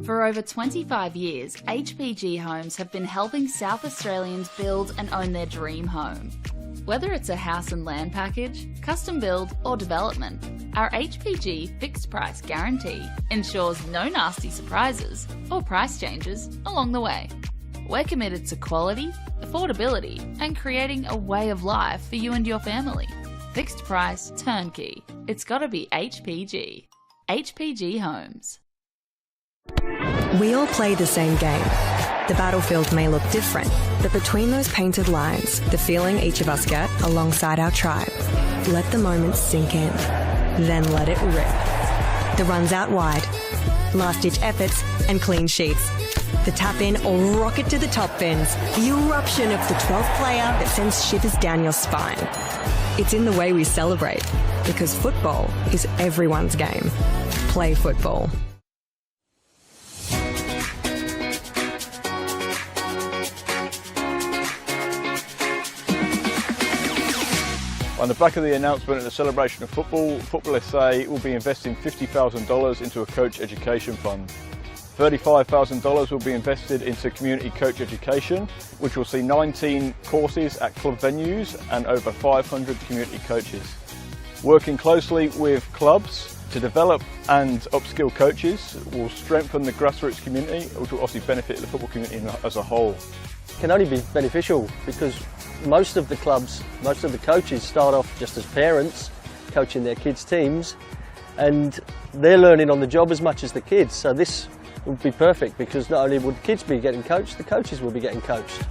For over 25 years, HPG Homes have been helping South Australians build and own their dream home. Whether it's a house and land package, custom build or development, our HPG fixed price guarantee ensures no nasty surprises or price changes along the way. We're committed to quality, affordability and creating a way of life for you and your family. Fixed price, turnkey. It's gotta be HPG. HPG Homes. We all play the same game. The battlefield may look different, but between those painted lines, the feeling each of us get alongside our tribe. Let the moment sink in, then let it rip. The runs out wide, last-ditch efforts and clean sheets. The tap-in or rocket to the top bins. The eruption of the 12th player that sends shivers down your spine. It's in the way we celebrate, because football is everyone's game. Play football. On the back of the announcement at the celebration of football, NPLSA will be investing $50,000 into a coach education fund. $35,000 will be invested into community coach education, which will see 19 courses at club venues and over 500 community coaches. Working closely with clubs to develop and upskill coaches will strengthen the grassroots community, which will obviously benefit the football community as a whole. It can only be beneficial because most of the clubs, most of the coaches start off just as parents coaching their kids' teams, and they're learning on the job as much as the kids. So this would be perfect because not only would the kids be getting coached, the coaches will be getting coached.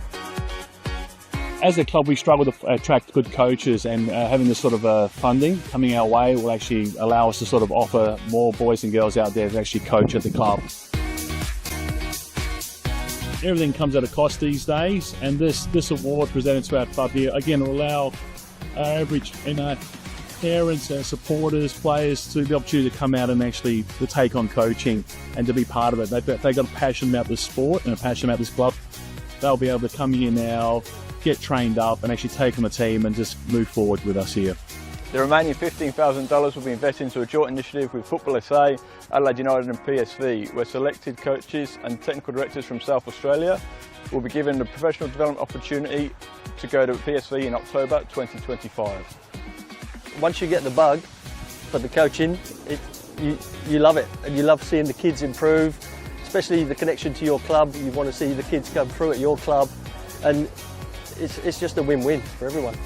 As a club, we struggle to attract good coaches, and having this sort of funding coming our way will actually allow us to sort of offer more boys and girls out there to actually coach at the club. Everything comes at a cost these days, and this award presented to our club here again will allow our average parents, supporters, players to the opportunity to come out and actually to take on coaching and to be part of it. They've got a passion about this sport and a passion about this club. They'll be able to come here now, get trained up and actually take on the team and just move forward with us here. The remaining $15,000 will be invested into a joint initiative with NPLSA, Adelaide United and PSV, where selected coaches and technical directors from South Australia will be given the professional development opportunity to go to PSV in October 2025. Once you get the bug for the coaching, you love it, and you love seeing the kids improve, especially the connection to your club. You want to see the kids come through at your club, and it's just a win-win for everyone.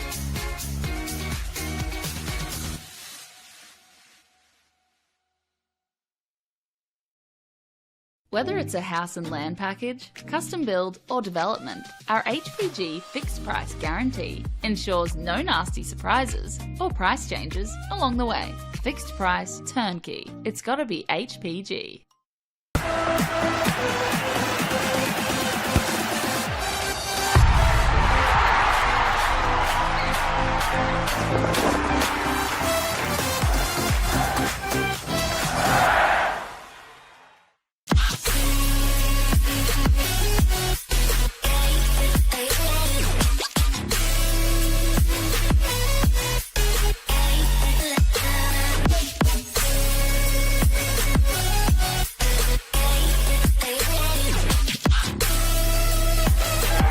Whether it's a house and land package, custom build or development, our HPG fixed price guarantee ensures no nasty surprises or price changes along the way. Fixed price, turnkey. It's gotta be HPG.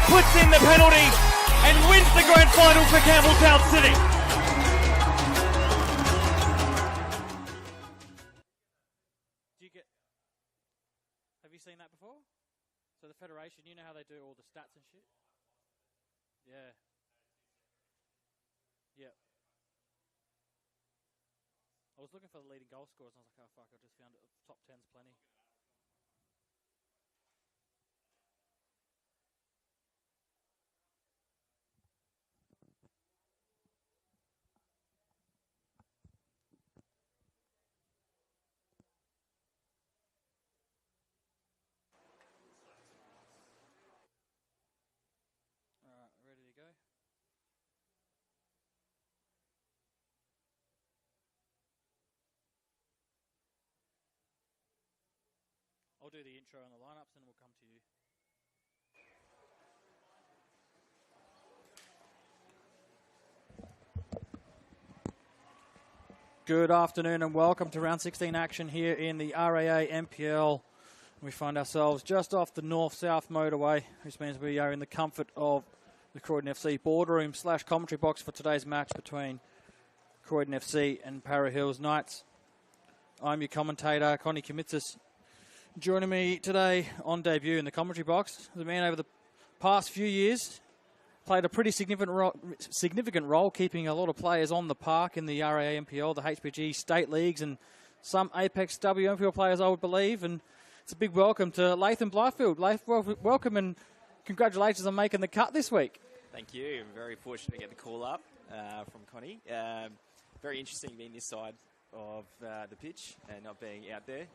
Puts in the penalty and wins the grand final for Campbelltown City. Have you seen that before? So the Federation, you know how they do all the stats and shit? Yeah. Yep. I was looking for the leading goal scorers and I was like, oh fuck, I just found it. Top 10's plenty. Ready to go? I'll do the intro and the lineups and we'll come to you. Good afternoon and welcome to round 16 action here in the RAA NPL We find ourselves just off the north-south motorway, which means we are in the comfort of the Croydon FC boardroom / commentary box for today's match between Croydon FC and Para Hills Knights. I'm your commentator, Connie Kimitsis. Joining me today on debut in the commentary box, the man over the past few years played a pretty significant role keeping a lot of players on the park in the RAA NPL, the HPG state leagues, and some Apex WNPL players, I would believe. And it's a big welcome to Latham Blyfield. Lath, welcome and congratulations on making the cut this week. Thank you. I'm very fortunate to get the call up from Connie. Very interesting being this side of the pitch and not being out there.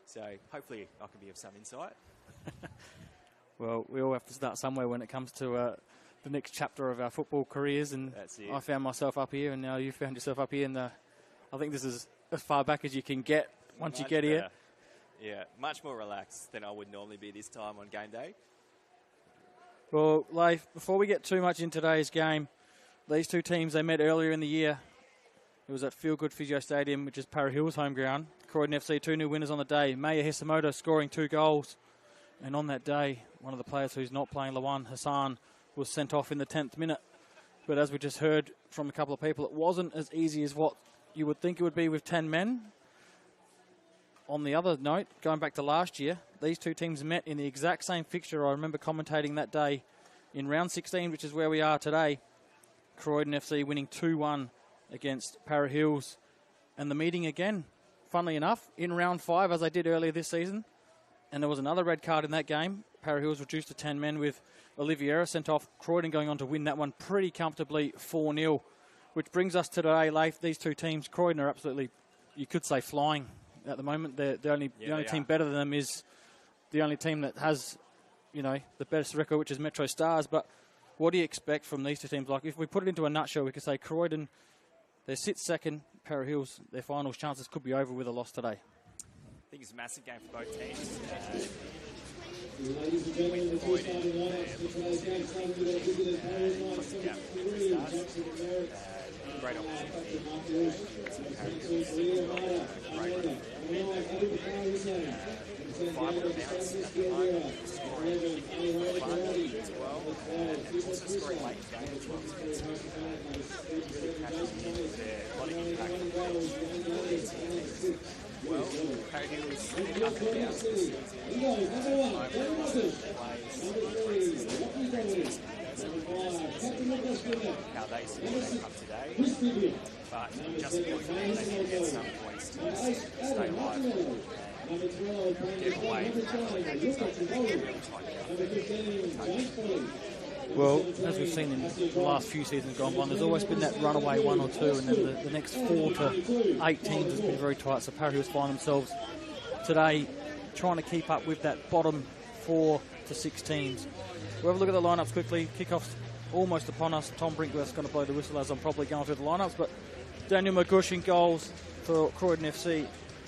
So hopefully I can be of some insight. Well, we all have to start somewhere when it comes to the next chapter of our football careers. And I found myself up here, and now you found yourself up here. And I think this is as far back as you can get once you get here. Yeah, much more relaxed than I would normally be this time on game day. Well, Leif, before we get too much in today's game, these two teams, they met earlier in the year. It was at Feel Good Physio Stadium, which is Para Hills' home ground. Croydon FC, 2 new winners on the day. Maya Hisamoto scoring 2 goals. And on that day, one of the players who's not playing, Lawan Hassan, was sent off in the 10th minute. But as we just heard from a couple of people, it wasn't as easy as what you would think it would be with 10 men. On the other note, going back to last year, these two teams met in the exact same fixture. I remember commentating that day in round 16, which is where we are today. Croydon FC winning 2-1 against Para Hills. And the meeting again, funnily enough, in round 5, as I did earlier this season. And there was another red card in that game. Para Hills reduced to 10 men with Oliveira sent off. Croydon going on to win that one pretty comfortably 4-0. Which brings us to today, Leif. These two teams, Croydon are absolutely, you could say, flying at the moment. The only team better than them is the only team that has, the best record, which is Metro Stars. But what do you expect from these two teams? Like, if we put it into a nutshell, we could say Croydon, they sit second. Para Hills, their finals chances could be over with a loss today. I think it's a massive game for both teams. Great opportunity. Final bounce at the moment, scoring as well, and also scoring late in the game as well. So it's really catching in there. A lot of impact. Well, Para Hills up and down this season. How they see it up today. But just importantly, they need to get some points to stay alive and get away from Well, as we've seen in the last few seasons gone by, there's always been that runaway 1 or 2, and then the next 4 to 8 teams has been very tight. So Para Hills find themselves today trying to keep up with that bottom 4 to 6 teams. We'll have a look at the lineups quickly. Kickoff's almost upon us. Tom Brinkworth's going to blow the whistle as I'm probably going through the lineups. But Daniel McGush in goals for Croydon FC.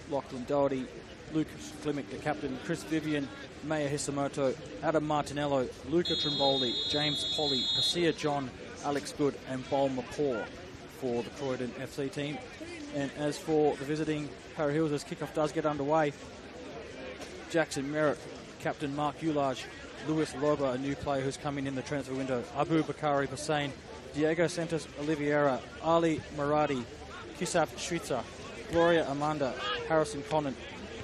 Lachlan Doherty, Lucas Klimek, the captain, Chris Vivian, Maya Hisamoto, Adam Martinello, Luca Trimboli, James Polly, Pasia John, Alex Good and Bol Mapor for the Croydon FC team. And as for the visiting Para Hills, as kickoff does get underway, Jackson Merritt, captain Mark Ulage, Luis Loba, a new player who's coming in the transfer window, Abu Bakari Hussein, Diego Santos Oliveira, Ali Maradi, Kisaf Schwitzer, Gloria Amanda, Harrison Conant,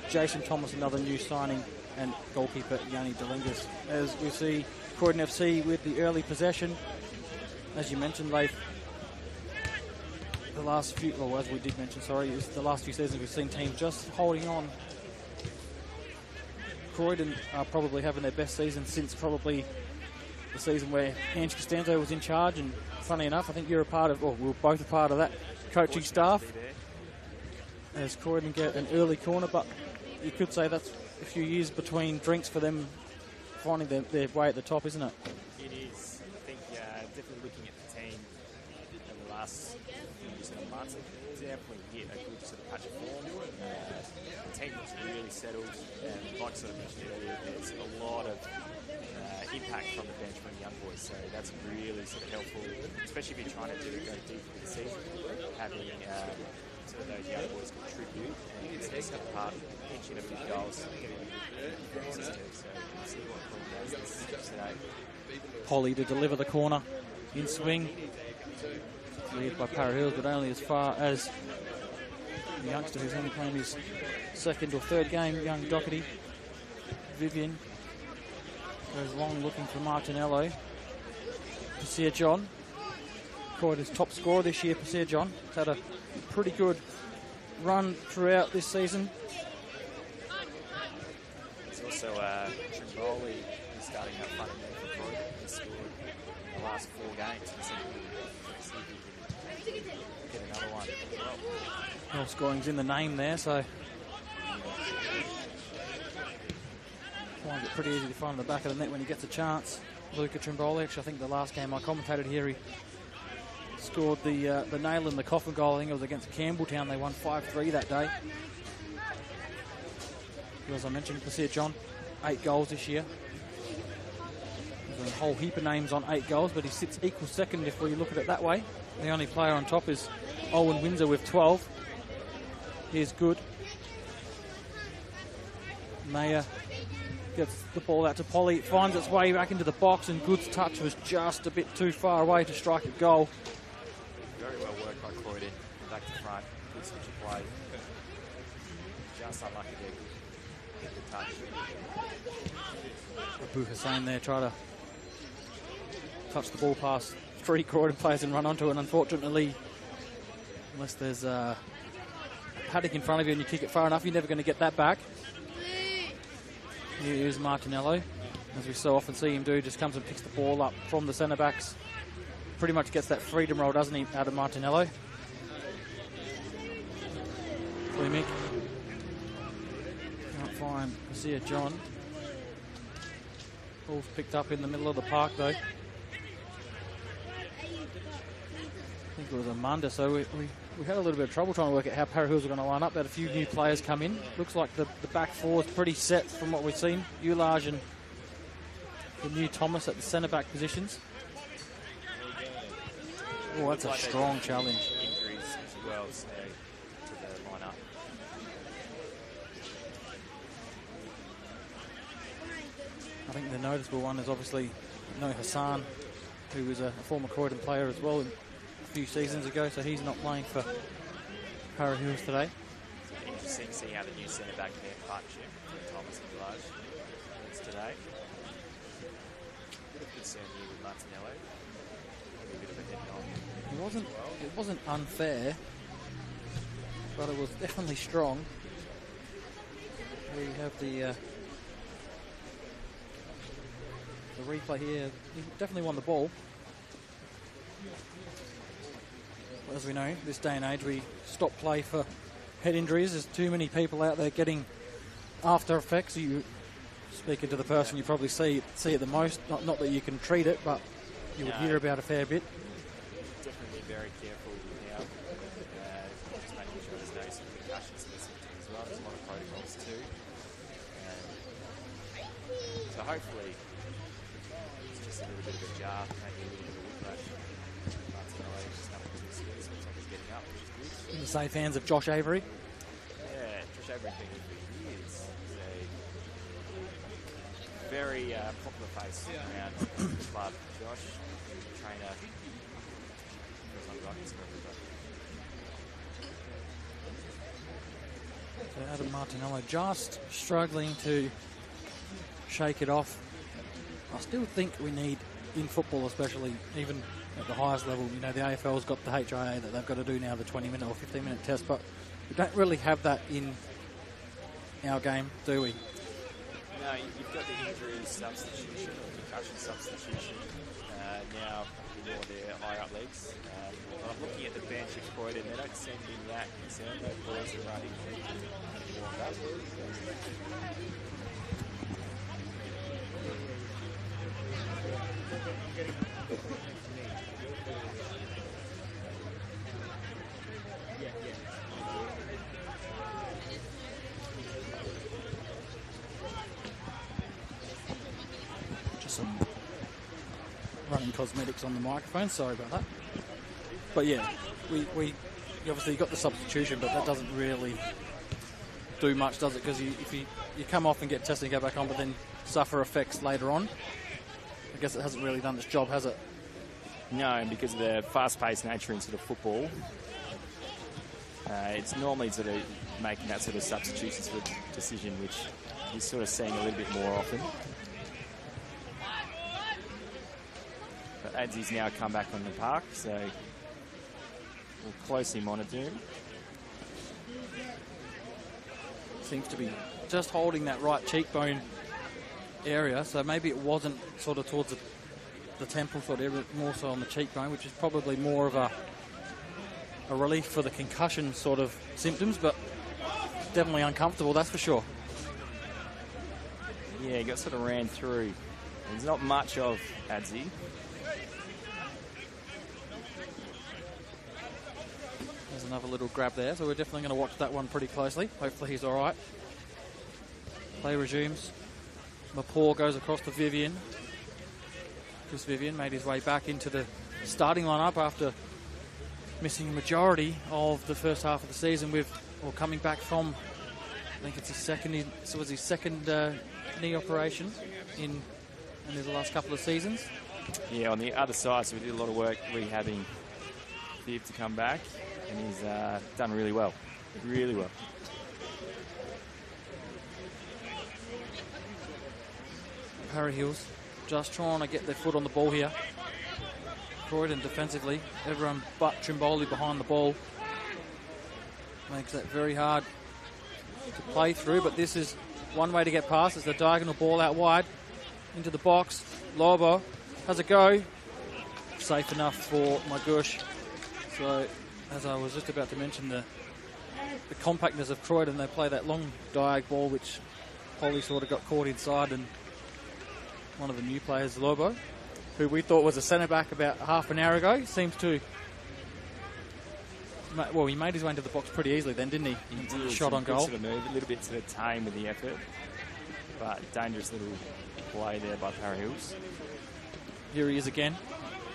Jason Thomas, another new signing, and goalkeeper Yanni Delingus. As we see Croydon FC with the early possession, as you mentioned, Leif, the last few seasons we've seen teams just holding on. Croydon are probably having their best season since probably the season where Ange Costanzo was in charge, and funny enough, I think you're a part of, or we were both a part of that coaching staff. As Croydon get an early corner, but you could say that's a few years between drinks for them finding their way at the top, isn't it? It is. I think definitely looking at the team in the last few months, it's definitely hit a good sort of patch of form. The team looks really settled, and like sort of mentioned earlier, there's a lot of impact from the bench from the young boys, so that's really sort of helpful, especially if you're trying to go deep into the season, having sort of those young boys contribute and step apart, pinching a few goals, getting Polly to deliver the corner in swing. Lead by Para Hills, but only as far as the youngster who's only playing his second or third game, young Doherty. Vivian goes long looking for Martinello. Pasir John, Croydon's top scorer this year. Pasir John has had a pretty good run throughout this season. There's also Trimboli who's starting up front for Croydon. He's scored in the last 4 games. See if he can get another one as well. Well, scoring's in the name there, so finds it pretty easy to find the back of the net when he gets a chance. Luca Trimboli, actually, I think the last game I commentated here, he scored the nail in the coffin goal. I think it was against Campbelltown. They won 5-3 that day. As I mentioned, Pasir John, 8 goals this year. There's a whole heap of names on 8 goals, but he sits equal second if we look at it that way. The only player on top is Owen Windsor with 12. Here's Good. Mayer gets the ball out to Polly. It finds its way back into the box, and Good's touch was just a bit too far away to strike a goal. Very well worked by Croydon. Back to front. Good switch of play. Just unlucky there. Good touch. Abu Hussein there tried to touch the ball past 3 Croydon players and run onto it, and unfortunately, unless there's a paddock in front of you and you kick it far enough, you're never going to get that back. Here's Martinello, as we so often see him do, just comes and picks the ball up from the centre-backs. Pretty much gets that freedom roll, doesn't he, out of Martinello. Mick. Can't find Pasir John. Ball's picked up in the middle of the park, though. I think it was Amanda, so we had a little bit of trouble trying to work out how Para Hills are going to line up. They had a few new players come in. Looks like the back 4 is pretty set from what we've seen. Ulage and the new Thomas at the centre-back positions. Oh, that's a strong challenge. Injuries as well, so to the lineup. I think the noticeable one is obviously No Hassan, who was a former Croydon player as well a few seasons ago, so he's not playing for Para Hills today. It's interesting to see how the new centre-back pair partnership between Thomas and Ulage works today. A bit of concern here with Martinello. Maybe a bit of a head knock. It wasn't unfair, but it was definitely strong. We have the replay here. He definitely won the ball. As we know, this day and age, we stop play for head injuries. There's too many people out there getting after effects. You speaking to the person you probably see it the most. Not that you can treat it, but you would hear about a fair bit. Definitely very careful now. Just making sure there's no sort of concussions listening to as well. There's a lot of protocols too. So hopefully it's just a little bit of a jar, maybe a little bit of a whiplash. Martinello just nothing too serious. Looks like he's getting up, which is good. In the safe hands of Josh Avery. Yeah, Josh Avery been with for years. He's a very popular face around the club. Josh, trainer, feels like Rockies for everybody. So Adam Martinello just struggling to shake it off. I still think we need, in football especially, even at the highest level, you know, the AFL's got the HIA that they've got to do now, the 20-minute or 15-minute test, but we don't really have that in our game, do we? No, you've got the injury substitution or concussion substitution now in all their higher-up leagues. But I'm looking at the bench at Croydon, they don't seem to be that concerned. Those boys are running warmed up. Just some running cosmetics on the microphone, sorry about that. But yeah, we obviously got the substitution, but that doesn't really do much, does it? Because if you come off and get tested and go back on, but then suffer effects later on, I guess it hasn't really done its job, has it? No, and because of the fast-paced nature in sort of football, it's normally sort of making that sort of substitution sort of decision, which you're sort of seeing a little bit more often. But Adsy's now come back on the park, so we'll closely monitor him. Seems to be just holding that right cheekbone area, so maybe it wasn't sort of towards the temple, sort of more so on the cheekbone, which is probably more of a relief for the concussion sort of symptoms, but definitely uncomfortable, that's for sure. Yeah, he got sort of ran through. There's not much of Adsy. There's another little grab there, so we're definitely going to watch that one pretty closely. Hopefully he's all right. Play resumes. Mapaw goes across to Vivian. Chris Vivian made his way back into the starting lineup after missing a majority of the first half of the season coming back from, I think it's his second knee operation in the last couple of seasons. Yeah, on the other side, so we did a lot of work rehabbing Viv to come back, and he's done really well. Really well. Parra Hills just trying to get their foot on the ball here. Croydon defensively, everyone but Trimboli behind the ball. Makes that very hard to play through, but this is one way to get past. It's the diagonal ball out wide into the box. Lobo has a go. Safe enough for Magush. So, as I was just about to mention, the compactness of Croydon, they play that long diag ball, which Polly sort of got caught inside, and one of the new players, Lobo, who we thought was a centre-back about half an hour ago, seems to... Well, he made his way into the box pretty easily then, didn't he? He did. Shot on goal. Sort of move, a little bit sort of tame with the effort, but dangerous little play there by Parra Hills. Here he is again,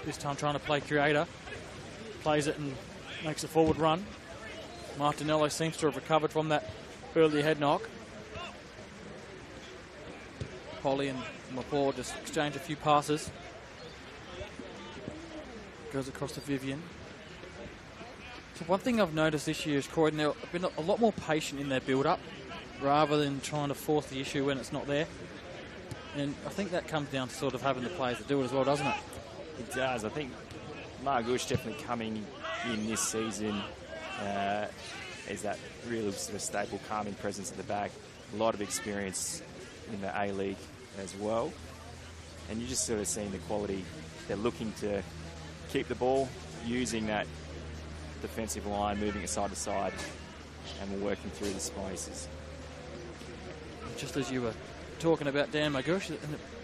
this time trying to play creator. Plays it and makes a forward run. Martinello seems to have recovered from that early head knock. Polly and Mapaw just exchange a few passes. Goes across to Vivian. So one thing I've noticed this year is Croydon, they've been a lot more patient in their build-up rather than trying to force the issue when it's not there. And I think that comes down to sort of having the players to do it as well, doesn't it? It does. I think Margush definitely coming in this season is that really sort of staple calming presence at the back. A lot of experience in the A-League as well. And you're just sort of seeing the quality. They're looking to keep the ball, using that defensive line, moving it side to side, and we're working through the spaces. Just as you were talking about Dan Magush,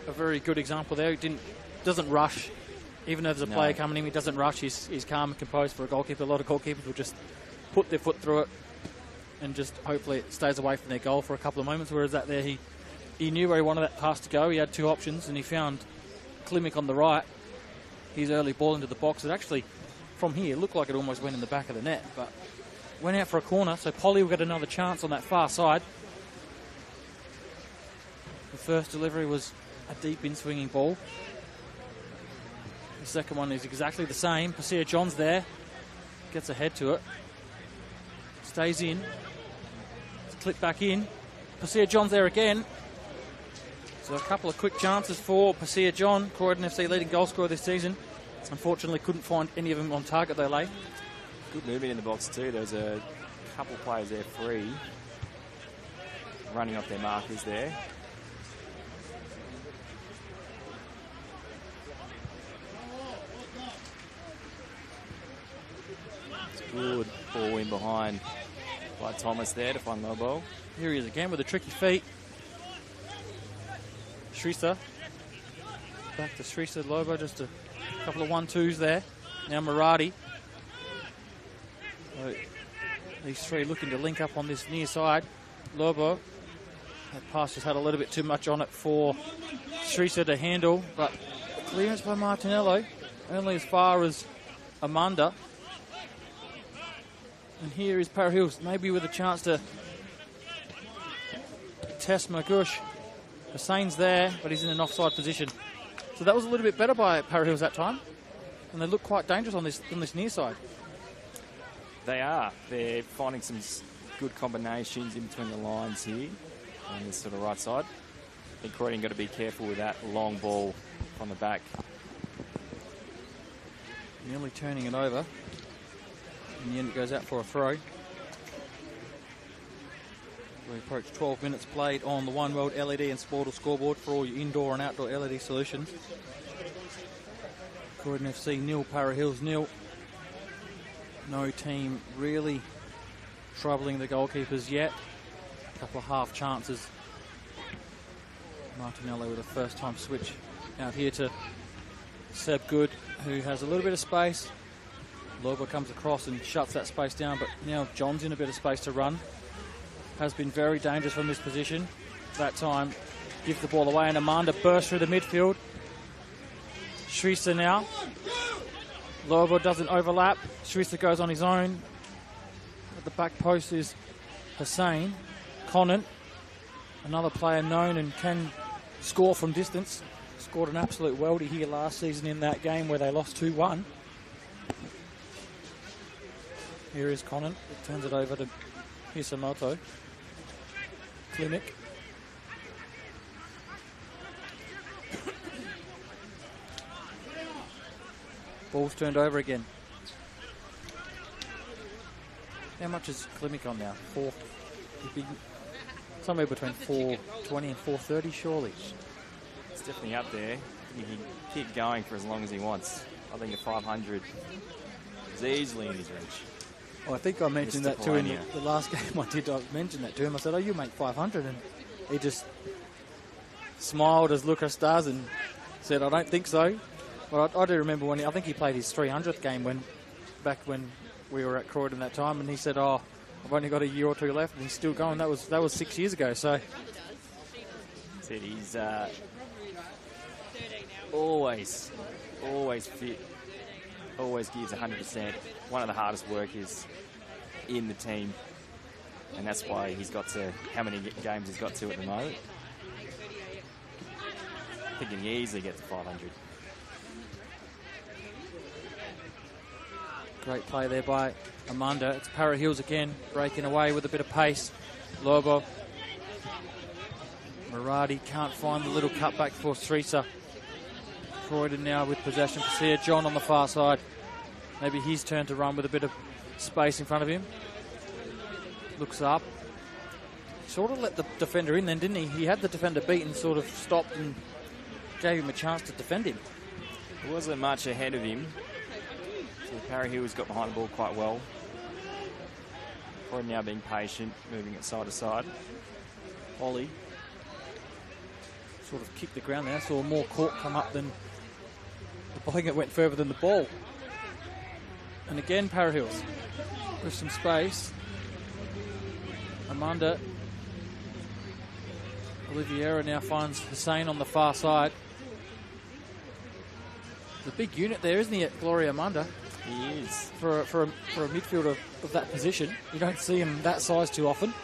a very good example there. He doesn't rush. Even though there's a player coming in, he doesn't rush. He's calm and composed for a goalkeeper. A lot of goalkeepers will just put their foot through it and just hopefully it stays away from their goal for a couple of moments, whereas that there he knew where he wanted that pass to go. He had two options and he found Klimek on the right. His early ball into the box. It actually, from here, looked like it almost went in the back of the net, but went out for a corner, so Polly will get another chance on that far side. The first delivery was a deep in-swinging ball. The second one is exactly the same. Pasia John's there. Gets a head to it. Stays in. It's clipped back in. Pasia John's there again. So a couple of quick chances for Pasia John, Croydon FC leading goal scorer this season. Unfortunately couldn't find any of them on target though, late. Good movement in the box too. There's a couple of players there free. Running off their markers there. Good ball in behind by Thomas there to find Lobo. Here he is again with the tricky feet. Shrisa. Back to Shrisa, Lobo, just a couple of 1-2s there. Now Murati. So these three looking to link up on this near side. Lobo. That pass just had a little bit too much on it for Shrisa to handle, but clearance by Martinello, only as far as Amanda. And here is Parra Hills, maybe with a chance to test Magush. Hussein's there, but he's in an offside position. So that was a little bit better by Para Hills that time. And they look quite dangerous on this near side. They are. They're finding some good combinations in between the lines here on this sort of right side. I think Croydon got to be careful with that long ball on the back. Nearly turning it over. In the end, it goes out for a throw. We approach 12 minutes played on the One World LED and Sportal scoreboard for all your indoor and outdoor LED solutions. Croydon FC 0, Para Hills 0. No team really troubling the goalkeepers yet. A couple of half chances. Martinello with a first-time switch out here to Seb Good, who has a little bit of space. Loba comes across and shuts that space down, but now John's in a bit of space to run. Has been very dangerous from this position. That time, gives the ball away, and Amanda bursts through the midfield. Shrisa now. Loba doesn't overlap. Shrisa goes on his own. At the back post is Hussein. Conant, another player known and can score from distance. Scored an absolute welter here last season in that game where they lost 2-1. Here is Conant. It turns it over to Hisamoto. Clinic. Ball's turned over again. How much is Klimek on now? Somewhere between 420 and 430, surely. It's definitely up there. He can keep going for as long as he wants. I think a 500 is easily in his reach. Well, I think I mentioned that too in the last game I did. I mentioned that to him. I said, oh, you make 500. And he just smiled as Lucas does and said, I don't think so. But I do remember when I think he played his 300th game back when we were at Croydon that time, and he said, oh, I've only got a year or two left, and he's still going. That was 6 years ago. So said he's always fit, always gives 100%. One of the hardest workers in the team, and that's why he's got to how many games he's got to at the moment. I think he can easily get to 500. Great play there by Amanda. It's Para Hills again, breaking away with a bit of pace. Lobo. Maradi can't find the little cutback for Srisa. Croydon now with possession. Pasir John on the far side. Maybe his turn to run with a bit of space in front of him. Looks up. Sort of let the defender in then, didn't he? He had the defender beat and sort of stopped and gave him a chance to defend him. There wasn't much ahead of him. So Para Hills got behind the ball quite well. Croydon now being patient, moving it side to side. Ollie sort of kicked the ground there. Saw more court come up than I think it went further than the ball. And again, Para Hills with some space. Amanda. Oliveira now finds Hussein on the far side. The big unit there, isn't he, at Gloria Amanda? He is. For a midfielder of that position. You don't see him that size too often.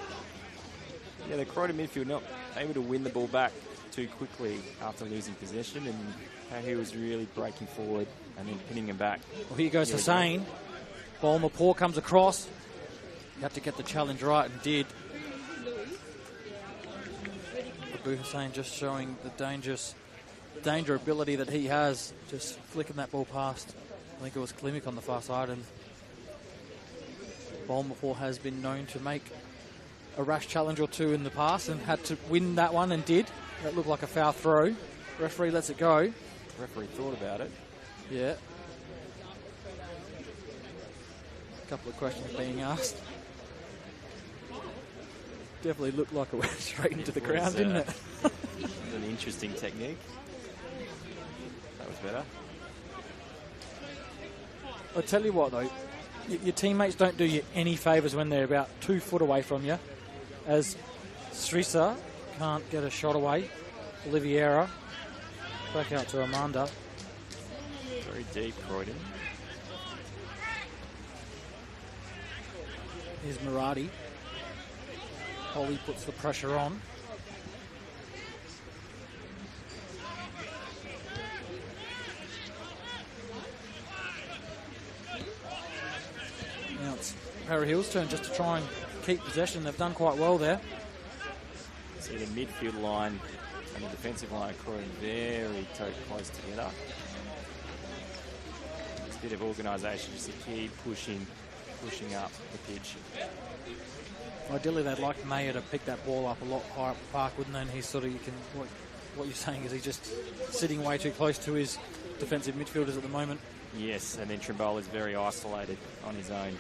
Yeah, the Croydon midfield not able to win the ball back too quickly after losing possession, and he was really breaking forward and then pinning him back. Well, here goes Hussein. Balmapore comes across. You have to get the challenge right, and did. Abu Hussein just showing the danger ability that he has, just flicking that ball past. I think it was Klimek on the far side, and Balmapore has been known to make a rash challenge or two in the past and had to win that one, and did. That looked like a foul throw. Referee lets it go. Referee thought about it. Yeah. A couple of questions being asked. Definitely looked like it went straight into the ground, didn't it? It was an interesting technique. That was better. I'll tell you what, though. Your teammates don't do you any favours when they're about 2 foot away from you. As Srisa can't get a shot away. Oliveira back out to Amanda. Very deep, Croydon. Here's Maradi. Holly puts the pressure on. Para Hills' turn just to try and keep possession. They've done quite well there. See the midfield line and the defensive line of Croydon very close together. It's a bit of organisation just to keep pushing up the pitch. Ideally, they'd like Mayer to pick that ball up a lot higher up the park, wouldn't they? And he's sort of, what you're saying is he's just sitting way too close to his defensive midfielders at the moment. Yes, and then Trimble is very isolated on his own.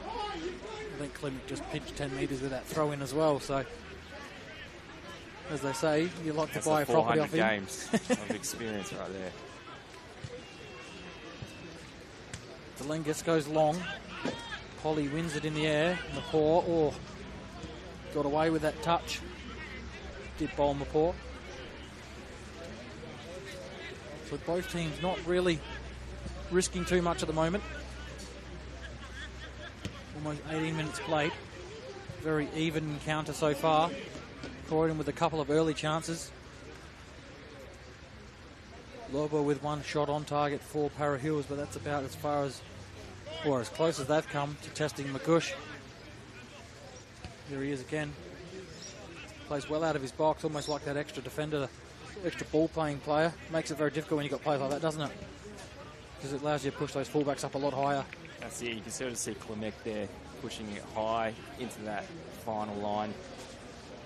I think Clement just pitched 10 metres with that throw in as well. So, as they say, you like to buy a property off him. Games of experience right there. Delengus goes long. Polly wins it in the air. Mapour, got away with that touch. Did bowl Mapour. So both teams not really risking too much at the moment. Almost 18 minutes played. Very even encounter so far. Croydon with a couple of early chances. Lobo with one shot on target for Para Hills, but that's about as far as, or as close as they've come to testing McGush. Here he is again. Plays well out of his box, almost like that extra defender, extra ball-playing player. Makes it very difficult when you've got players like that, doesn't it? Because it allows you to push those fullbacks up a lot higher. That's it. You can sort of see Clement there pushing it high into that final line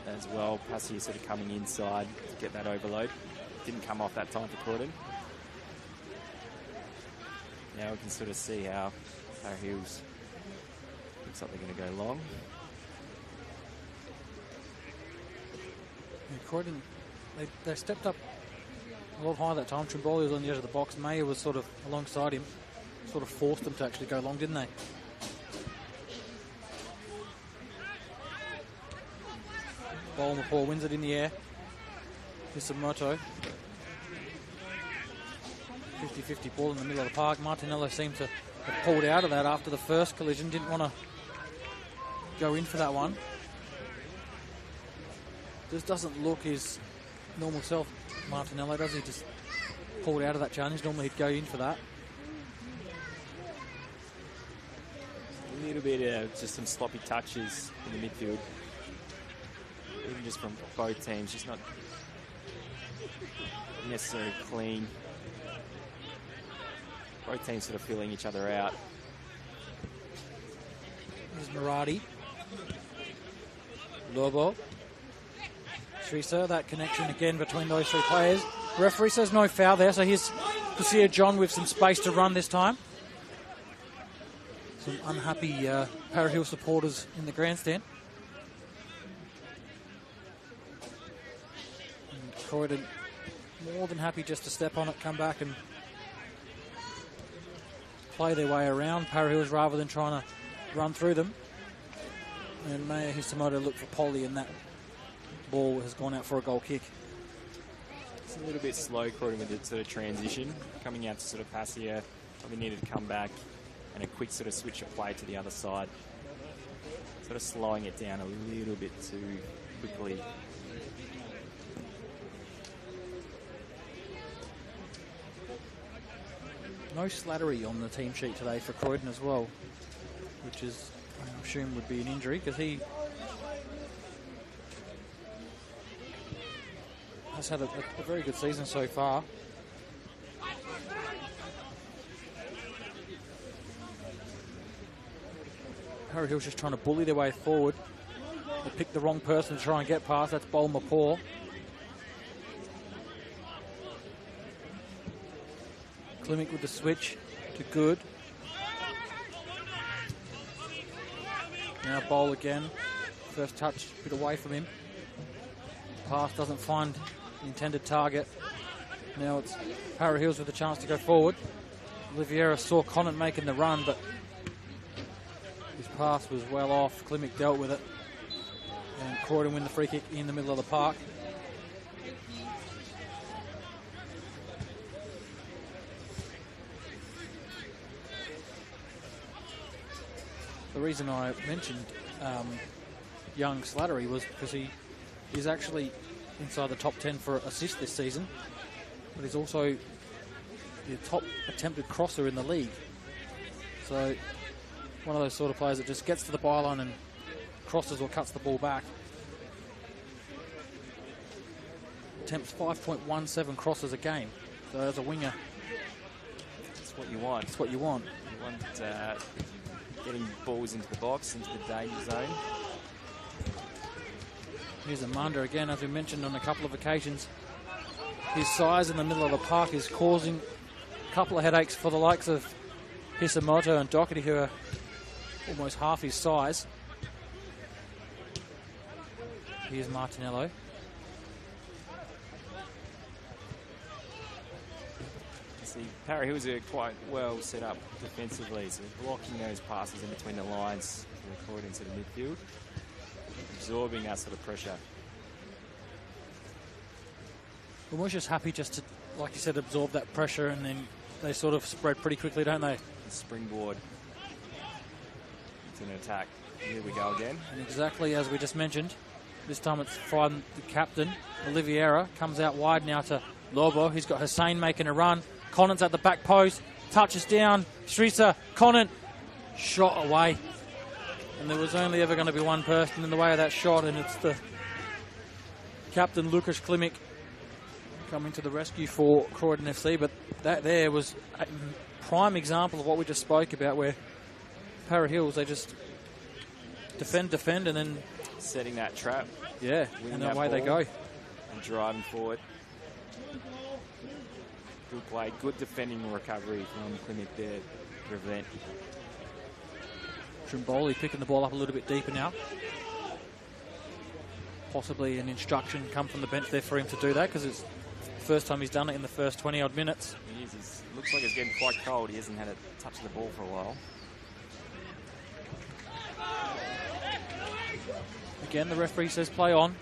as well. Passy sort of coming inside to get that overload. Didn't come off that time for Croydon. Now we can sort of see how Para Hills looks like they're going to go long. Yeah, Croydon, they stepped up a lot higher that time. Trimboli was on the edge of the box. Mayer was sort of alongside him. Sort of forced them to actually go long, didn't they? Ball Mapour wins it in the air. Hisamoto. 50-50 ball in the middle of the park. Martinello seemed to have pulled out of that after the first collision. Didn't want to go in for that one. Just doesn't look his normal self, Martinello, does he? Just pulled out of that challenge. Normally he'd go in for that. A little bit of just some sloppy touches in the midfield. Even just from both teams, just not necessarily clean. Both teams sort of filling each other out. There's Murati. Lobo. Shrisa, that connection again between those three players. Referee says no foul there, so here's Kusir John with some space to run this time. Some unhappy Para Hill supporters in the grandstand. And Croydon more than happy just to step on it, come back and play their way around Para Hills rather than trying to run through them. And Mayer Hisamoto looked for Polly, and that ball has gone out for a goal kick. It's a little bit slow, Croydon, with the sort of transition. Coming out to sort of Passia, probably needed to come back and a quick sort of switch of play to the other side. Sort of slowing it down a little bit too quickly. No Slattery on the team sheet today for Croydon as well, which is, I assume, would be an injury because he has had a very good season so far. Para Hill's just trying to bully their way forward. They picked the wrong person to try and get past. That's Bol Mapour. Klimek with the switch to Good. Now Bol again. First touch, a bit away from him. Pass doesn't find the intended target. Now it's Para Hills with a chance to go forward. Oliveira saw Conant making the run, but his pass was well off. Klimek dealt with it. And Croydon win the free kick in the middle of the park. The reason I mentioned young Slattery was because he is actually inside the top 10 for assists this season, but he's also the top attempted crosser in the league. So one of those sort of players that just gets to the byline and crosses or cuts the ball back. Attempts 5.17 crosses a game. So as a winger, That's what you want. that's what you want. You want getting balls into the box, into the danger zone. Here's Amanda again, as we mentioned on a couple of occasions. His size in the middle of the park is causing a couple of headaches for the likes of Hisamoto and Doherty, who are almost half his size. Here's Martinello. See, Para Hills are quite well set up defensively, so blocking those passes in between the lines, recording into the midfield, absorbing that sort of pressure. Almost just happy just to, like you said, absorb that pressure, and then they sort of spread pretty quickly, don't they? Springboard into an attack. Here we go again. And exactly as we just mentioned, this time it's from the captain, Oliveira, comes out wide now to Lobo. He's got Hussein making a run. Conant's at the back post, touches down. Shrisa, Conant, shot away. And there was only ever going to be one person in the way of that shot, and it's the captain, Lukas Klimek, coming to the rescue for Croydon FC. But that there was a prime example of what we just spoke about, where Para Hills, they just defend, and then setting that trap. Yeah, and away they go. And driving forward. Good play, good defending and recovery from Klimek there to prevent. Trimboli picking the ball up a little bit deeper now. Possibly an instruction come from the bench there for him to do that, because it's the first time he's done it in the first 20-odd minutes. He looks like he's getting quite cold. He hasn't had a touch of the ball for a while. Again, the referee says play on.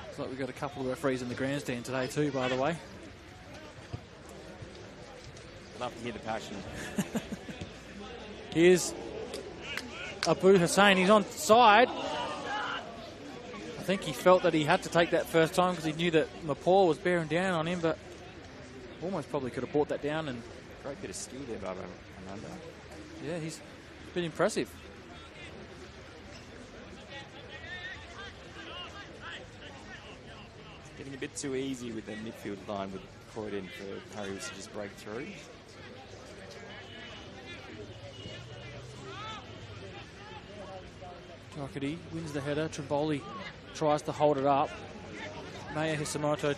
Looks like we've got a couple of referees in the grandstand today too, by the way. Love to hear the passion. Here's Abu Hussein. He's on side. I think he felt that he had to take that first time because he knew that Mapor was bearing down on him, but almost probably could have brought that down. And great bit of skill there by Amanda. Yeah, he's been impressive. It's getting a bit too easy with the midfield line with Croydon for Harris to just break through. Doherty wins the header. Trimboli tries to hold it up. Maya Hisamoto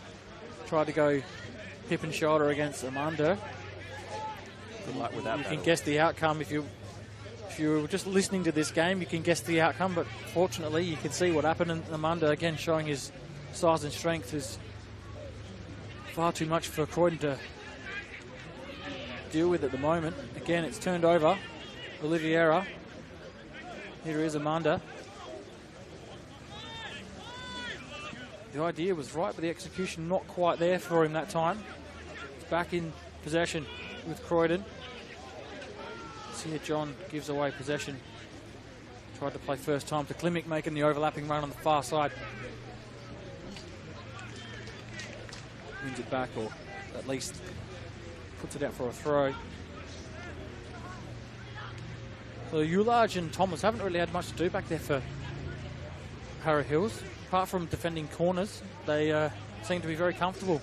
tried to go hip and shoulder against Amanda. Good luck with that. You can guess the outcome if you were just listening to this game. You can guess the outcome, but fortunately you can see what happened. And Amanda again showing his size and strength is far too much for Croydon to deal with at the moment. Again, it's turned over. Oliveira. Here is Amanda. The idea was right, but the execution not quite there for him that time. It's back in possession with Croydon. Here John gives away possession. Tried to play first time to Klimek, making the overlapping run on the far side. Wins it back, or at least puts it out for a throw. So Ulage and Thomas haven't really had much to do back there for Para Hills. Apart from defending corners, they seem to be very comfortable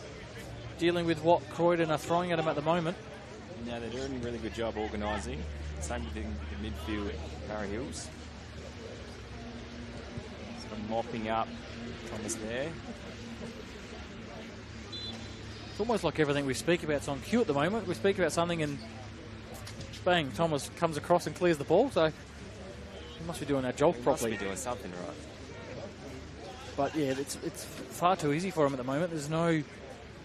dealing with what Croydon are throwing at them at the moment. Now they're doing a really good job organising. Same with the midfield at Para Hills. Sort of mopping up Thomas there. It's almost like everything we speak about is on cue at the moment. We speak about something and bang, Thomas comes across and clears the ball. So we must be doing our job properly. Must be doing something right. But yeah, it's far too easy for them at the moment.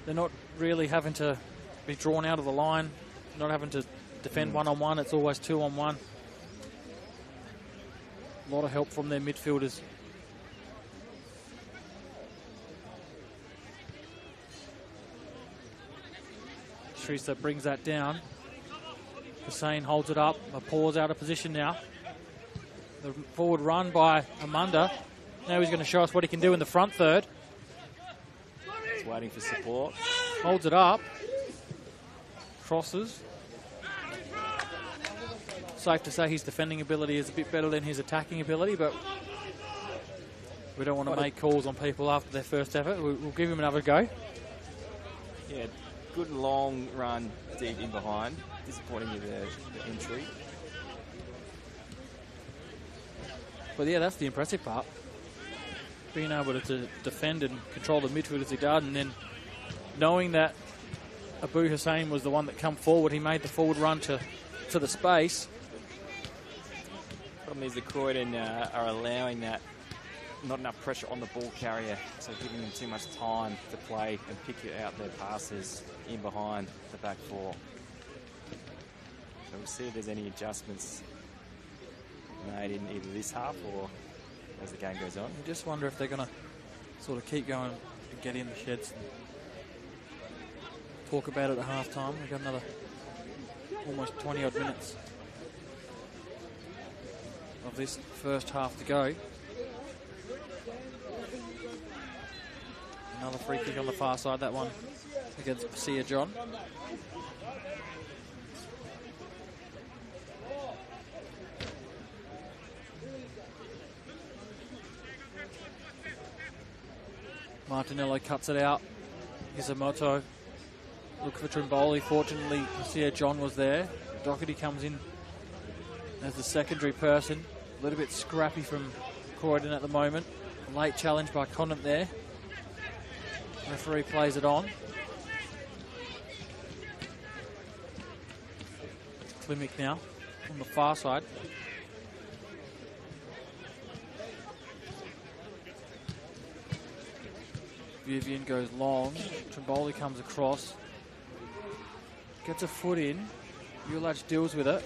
They're not really having to be drawn out of the line, not having to defend one-on-one. It's always two-on-one. A lot of help from their midfielders. Shrisa brings that down. Hussein holds it up. Mapor's out of position now. The forward run by Amanda. Now he's going to show us what he can do in the front third. just waiting for support. Holds it up. Crosses. Safe to say his defending ability is a bit better than his attacking ability, but we don't want to make calls on people after their first effort. We'll give him another go. Yeah, good long run deep in behind. Disappointing with the entry. But yeah, that's the impressive part. Being able to defend and control the midfield as he did, and then knowing that Abu Hussein was the one that come forward, he made the forward run to the space. Problem is the Croydon are allowing that, not enough pressure on the ball carrier, so giving them too much time to play and pick out their passes in behind the back four. So we'll see if there's any adjustments made in either this half or as the game goes on. I just wonder if they're going to sort of keep going and get in the sheds and talk about it at half time. We've got another almost 20 odd minutes of this first half to go. Another free kick on the far side, that one against Pasia John. Martinello cuts it out. Isamoto look for Trimboli. Fortunately, Pasia John was there. Doherty comes in as the secondary person. A little bit scrappy from Croydon at the moment. A late challenge by Conant there. Referee plays it on. Klimek now on the far side. Vivian goes long. Trimboli comes across. Gets a foot in. Ulach deals with it.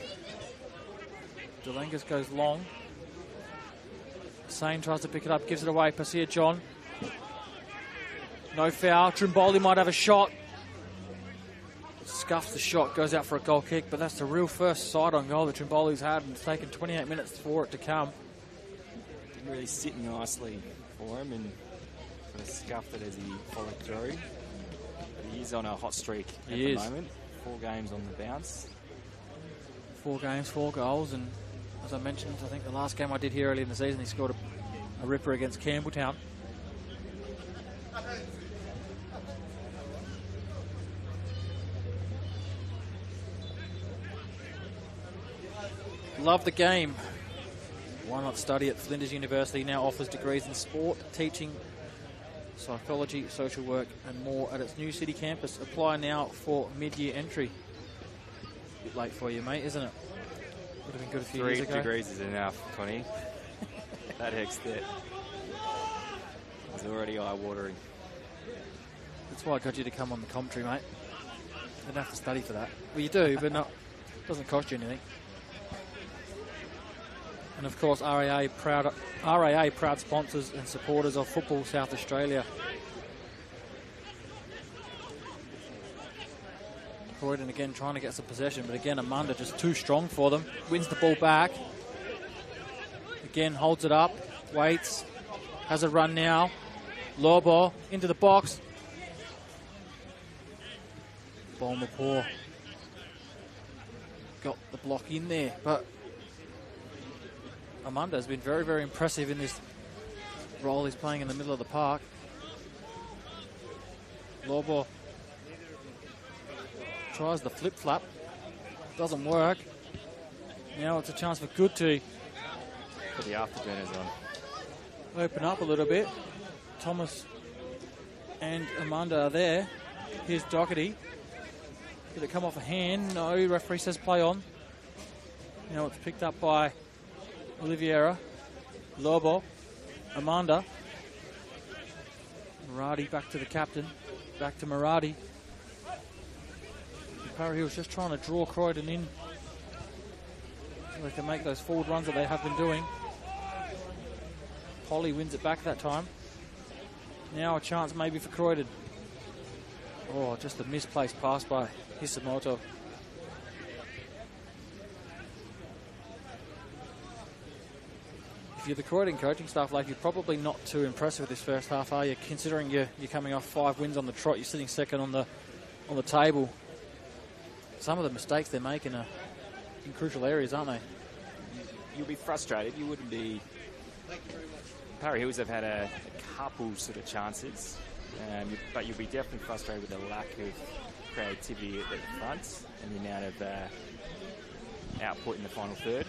Delangas goes long. Sane tries to pick it up, gives it away. Pasia John. No foul. Trimboli might have a shot. Scuffs the shot, goes out for a goal kick, but that's the real first sight on goal that Trimboli's had, and it's taken 28 minutes for it to come. Didn't really sit nicely for him, and sort of scuffed it as he followed through. But he is on a hot streak at the moment. 4 games on the bounce. 4 games, 4 goals, and as I mentioned, I think the last game I did here early in the season, he scored a ripper against Campbelltown. Love the game. Why not study at Flinders University? Now offers degrees in sport, teaching, psychology, social work and more at its new city campus. Apply now for mid-year entry. A bit late for you, mate, isn't it? Would have been good a few years ago. 3 degrees is enough, Connie. That Hextet is already eye-watering. That's why I got you to come on the commentary, mate. You don't have to study for that. Well, you do, but not. Doesn't cost you anything. And of course, RAA proud sponsors and supporters of Football South Australia. Croydon again trying to get some possession, but again Amanda just too strong for them. Wins the ball back. Again holds it up, waits, has a run now. Lobo into the box. Balmapore got the block in there, but Amanda has been very, very impressive in this role he's playing in the middle of the park. Lobo tries the flip-flap. Doesn't work. Now it's a chance for Guti. Put the afterburners on. Open up a little bit. Thomas and Amanda are there. Here's Doherty. Did it come off a hand? No, referee says play on. Now it's picked up by Oliveira, Lobo, Amanda. Maradi back to the captain, back to Maradi. Parry was just trying to draw Croydon in so they can make those forward runs that they have been doing. Polly wins it back that time. Now a chance maybe for Croydon. Oh, just a misplaced pass by Hisamoto. If you're the Croydon coaching staff, like, you're probably not too impressed with this first half, are you? Considering you're coming off 5 wins on the trot, you're sitting second on the table. Some of the mistakes they're making are in crucial areas, aren't they? You'll be frustrated. You wouldn't be. Parry Hills have had a couple sort of chances, but you'll be definitely frustrated with the lack of creativity at the front and the amount of output in the final third.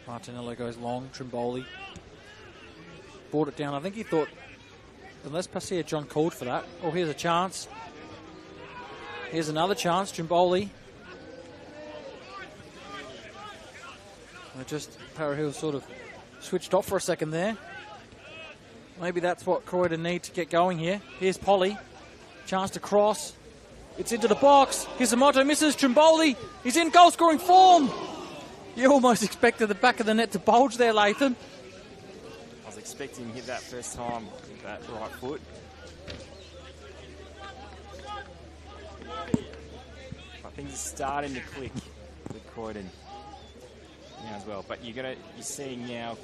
Martinello goes long. Trimboli brought it down. I think he thought, unless Pasir John called for that. Oh, here's a chance. Here's another chance. Trimboli. Para Hills sort of switched off for a second there. Maybe that's what Croydon need to get going here. Here's Polly. Chance to cross. It's into the box. Here's the motto. Misses. Trimboli. He's in goal-scoring form. You almost expected the back of the net to bulge there, Latham. I was expecting him to hit that first time with that right foot. But things are starting to click with Croydon now as well. But you're seeing now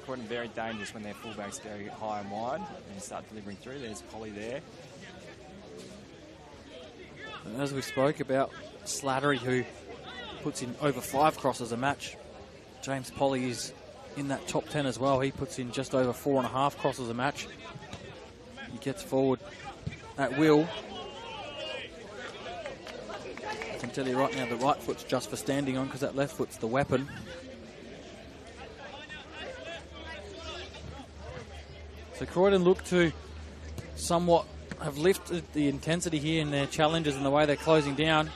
Croydon very dangerous when their fullbacks go high and wide and start delivering through. There's Polly there. And as we spoke about Slattery, who puts in over 5 crosses a match. James Polly is in that top 10 as well. He puts in just over 4.5 crosses a match. He gets forward at will. I can tell you right now, the right foot's just for standing on because that left foot's the weapon. So Croydon look to somewhat have lifted the intensity here in their challenges and the way they're closing down.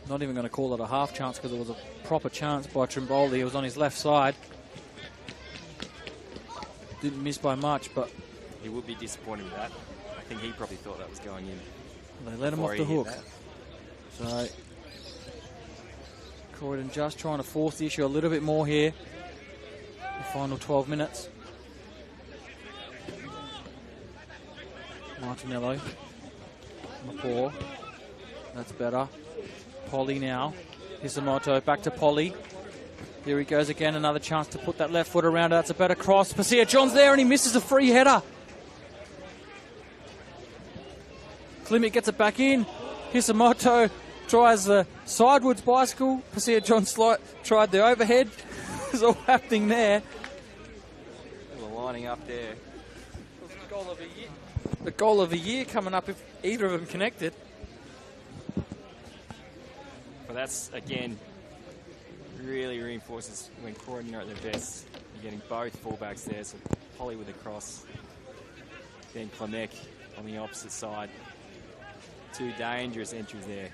Not even going to call it a half chance because it was a proper chance by Trimboli. He was on his left side. Didn't miss by much, but he would be disappointed with that. I think he probably thought that was going in. They let him off the hook. So Croydon just trying to force the issue a little bit more here. The final 12 minutes. Martinello. Mapor. That's better. Polly now. Hisamoto back to Polly. Here he goes again. Another chance to put that left foot around. That's a better cross. Pasir John's there and he misses a free header. Klimek gets it back in. Hisamoto tries the sidewards bicycle. Pasir John tried the overhead. It's all happening there. They were lining up there. The goal of a year. The goal of a year coming up if either of them connected. But that's, again, really reinforces when Croydon are at their best. You're getting both fullbacks there, so Polly with a cross, then Klimek on the opposite side. 2 dangerous entries there.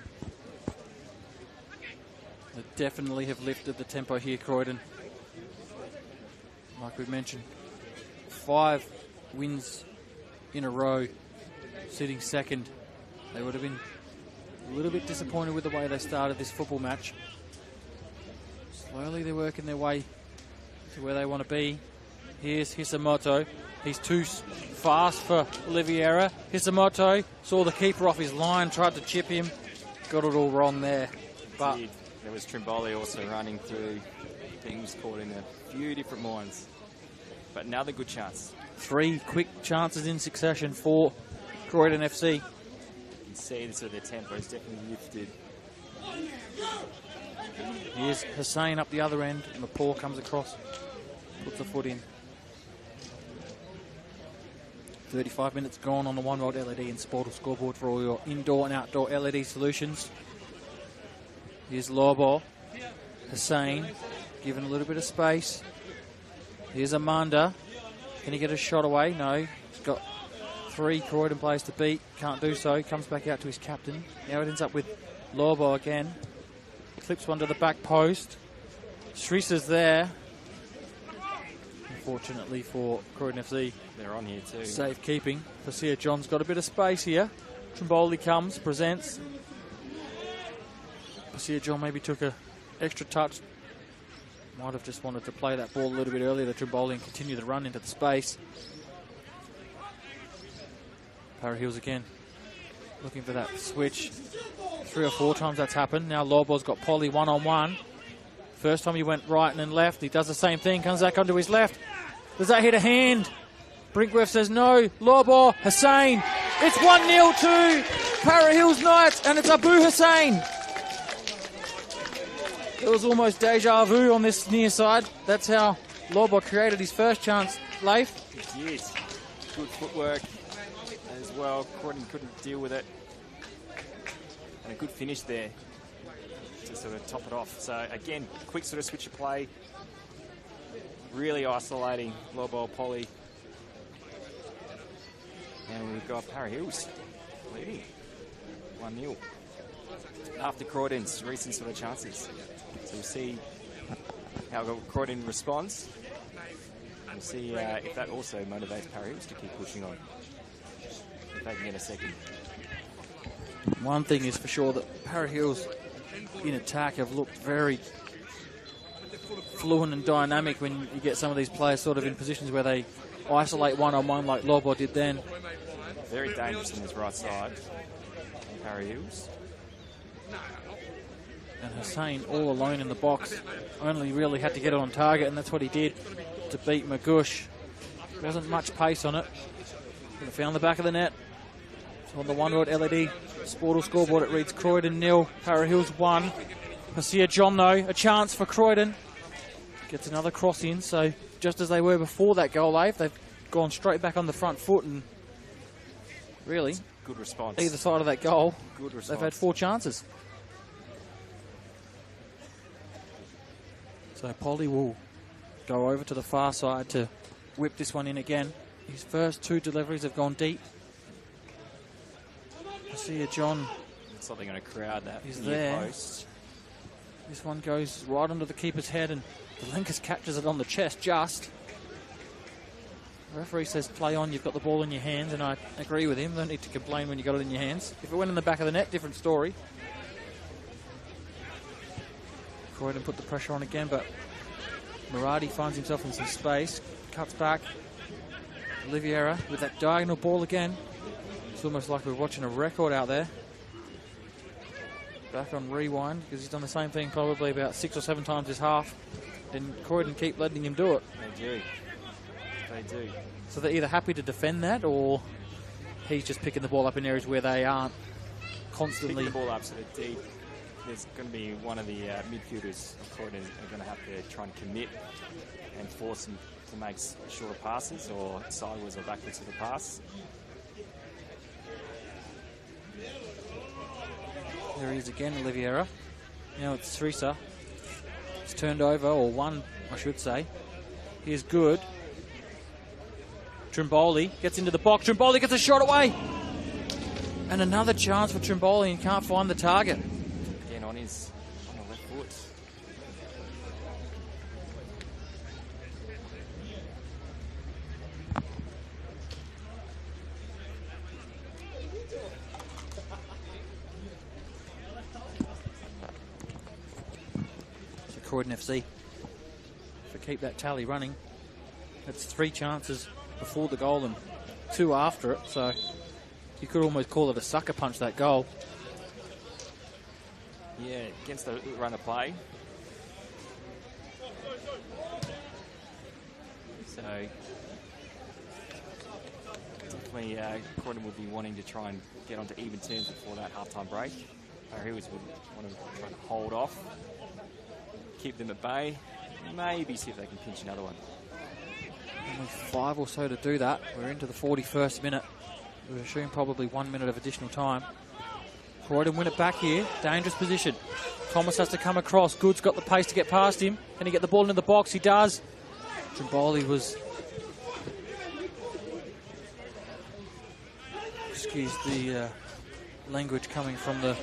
They definitely have lifted the tempo here, Croydon. Like we mentioned, 5 wins in a row, sitting second. They would have been a little bit disappointed with the way they started this football match. Slowly they're working their way to where they want to be. Here's Hisamoto. He's too fast for Oliveira. Hisamoto saw the keeper off his line, tried to chip him. Got it all wrong there. But there was Trimboli also running through. Things caught in a few different minds. But another good chance. 3 quick chances in succession for Croydon FC. You can see the sort of their tempo is definitely lifted. Here's Hussein up the other end. Mapor comes across, puts the foot in. 35 minutes gone on the One World LED and Sportal scoreboard for all your indoor and outdoor LED solutions. Here's Lobo. Hussein given a little bit of space. Here's Amanda. Can he get a shot away? No. He's got 3 Croydon players to beat. Can't do so. He comes back out to his captain. Now it ends up with Lobo again. Clips one to the back post. Shrisa's there. Unfortunately for Croydon FC, they're on here too. Safe keeping. Pasir John's got a bit of space here. Trimboli comes, presents. Pasir John maybe took an extra touch. Might have just wanted to play that ball a little bit earlier, the Trimboli, and continue the run into the space. Para Hills again. Looking for that switch. 3 or 4 times that's happened. Now Lawball's got Polly one-on-one. First time he went right and then left. He does the same thing. Comes back onto his left. Does that hit a hand? Brinkworth says no. Lawball, Hussein. It's 1-0 to Para Hills Knights, and it's Abu Hussein. It was almost deja vu on this near side. That's how Lawball created his first chance, Leif. He did. Good footwork as well. Croydon couldn't deal with it. And a good finish there to sort of top it off. So again, quick sort of switch of play. Really isolating Lawball Polly. And we've got Para Hills leading 1-0 after Croydon's recent sort of chances. So we'll see how Croydon responds. We'll see if that also motivates Para Hills to keep pushing on. If they can get a second. One thing is for sure that Para Hills in attack have looked very fluent and dynamic when you get some of these players sort of in positions where they isolate one-on-one like Lawball did then. Very dangerous on this right side. Para Hills. And Hussein all alone in the box. Only really had to get it on target, and that's what he did to beat Magush. Wasn't much pace on it. Could have found the back of the net. So on the one-rod LED Sportal scoreboard, it reads Croydon 0, Para Hills 1. Pasir John, though, a chance for Croydon. Gets another cross in, so just as they were before that goal, they've gone straight back on the front foot, and really, good response. Either side of that goal, good response. They've had 4 chances. So Polly will go over to the far side to whip this one in again. His first 2 deliveries have gone deep. I see John. Looks like they're going to crowd that. He's there. Post. This one goes right under the keeper's head, and Delenkus catches it on the chest just. The referee says play on, you've got the ball in your hands, and I agree with him. Don't need to complain when you got it in your hands. If it went in the back of the net, different story. Croydon put the pressure on again, but Muradi finds himself in some space, cuts back. Oliveira with that diagonal ball again. It's almost like we're watching a record out there. Back on rewind, because he's done the same thing probably about 6 or 7 times this half. And Croydon keep letting him do it. They do. They do. So they're either happy to defend that, or he's just picking the ball up in areas where they aren't constantly. Picking the ball up sort of deep. There's going to be one of the midfielders of Croydon are going to have to try and commit and force him to make shorter passes or sideways or backwards to the pass. There he is again, Oliveira. Now it's Teresa. It's turned over, or one, I should say. Here's good. Trimboli gets into the box. Trimboli gets a shot away. And another chance for Trimboli, and can't find the target. Again on the left foot. Croydon FC to keep that tally running. That's 3 chances before the goal and 2 after it, so you could almost call it a sucker punch, that goal. Yeah, against the run of play. So definitely Croydon would be wanting to try and get onto even terms before that half-time break. Para Hills would want to try and hold off, keep them at bay, maybe see if they can pinch another one. Only 5 or so to do that. We're into the 41st minute. We're assuming probably 1 minute of additional time. Croydon win it back here. Dangerous position. Thomas has to come across. Good's got the pace to get past him. Can he get the ball into the box? He does. Trimboli was... Excuse the language coming from the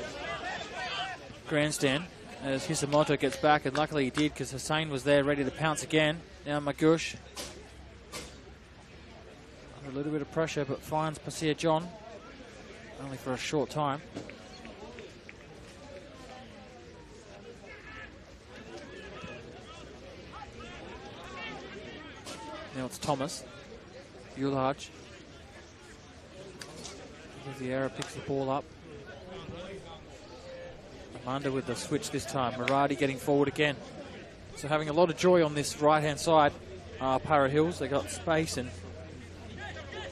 grandstand. As Hisamoto gets back, and luckily he did, because Hussein was there ready to pounce again. Now Magush. Under a little bit of pressure, but finds Pasir John. Only for a short time. Now it's Thomas. Ulaj. Oliveira picks the ball up. Amanda with the switch this time. Maradi getting forward again. So having a lot of joy on this right-hand side. Para Hills, they got space, and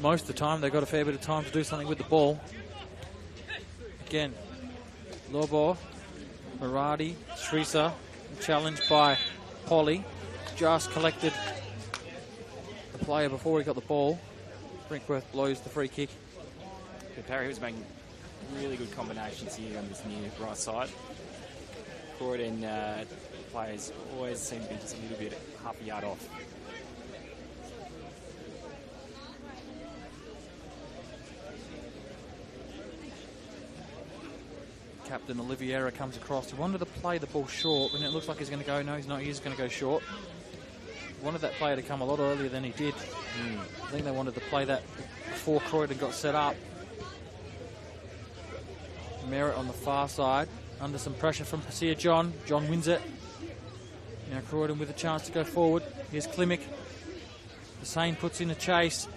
most of the time they've got a fair bit of time to do something with the ball. Again, Lobo, Maradi, Shrisa, challenged by Polly. Just collected the player before he got the ball. Brinkworth blows the free kick. Para Hills making really good combinations here on this near right side. Croydon players always seem to be just a little bit half a yard off. Captain Oliveira comes across. He wanted to play the ball short, and it looks like he's going to go. No, he's not. He's going to go short. Wanted that player to come a lot earlier than he did. I think they wanted to play that before Croydon got set up. Merritt on the far side, under some pressure from Pasir John. John wins it. Now Croydon with a chance to go forward. Here's Klimek. Hussein puts in a chase.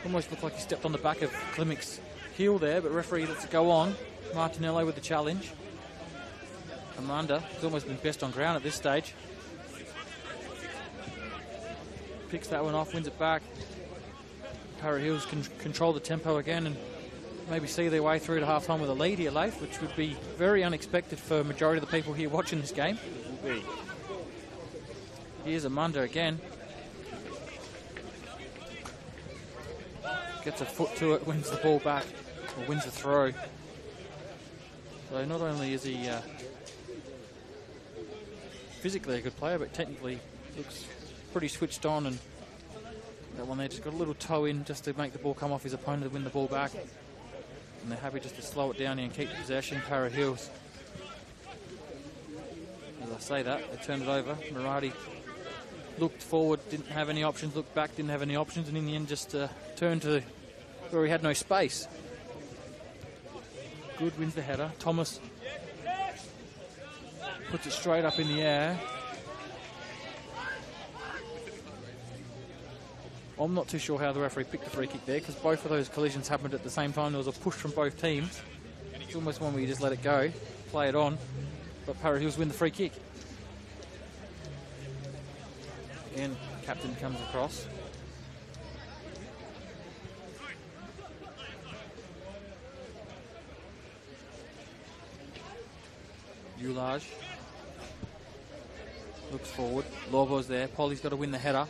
Almost looked like he stepped on the back of Klimek's heel there, but referee lets it go on. Martinello with the challenge. Amanda has almost been best on ground at this stage. Picks that one off, wins it back. Para Hills can control the tempo again and maybe see their way through to half-time with a lead here, Leif, which would be very unexpected for a majority of the people here watching this game. Here's Amanda again. Gets a foot to it, wins the ball back, or wins the throw. So not only is he physically a good player, but technically looks pretty switched on, and that one there just got a little toe in just to make the ball come off his opponent to win the ball back. And they're happy just to slow it down here and keep possession. Para Hills. As I say that, they turned it over. Maradi looked forward, didn't have any options, looked back, didn't have any options, and in the end just turned to where he had no space. Good wins the header. Thomas puts it straight up in the air. I'm not too sure how the referee picked the free kick there, because both of those collisions happened at the same time. There was a push from both teams. It's almost one where you just let it go, play it on, but Para Hills win the free kick. Again, captain comes across. Ulage looks forward. Lobo's there. Polly's got to win the header.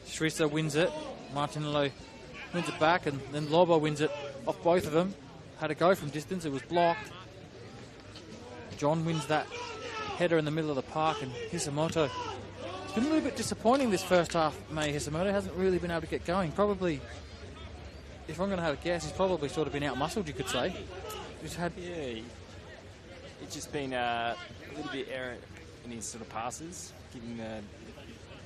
Shrisa wins it. Martinello wins it back, and then Lobo wins it off both of them. Had to go from distance. It was blocked. John wins that header in the middle of the park, and Hisamoto. It's been a little bit disappointing this first half, May. Hisamoto hasn't really been able to get going. Probably, if I'm going to have a guess, he's probably sort of been out-muscled, you could say. He's had... Yeah, it's just been a little bit errant in his sort of passes, giving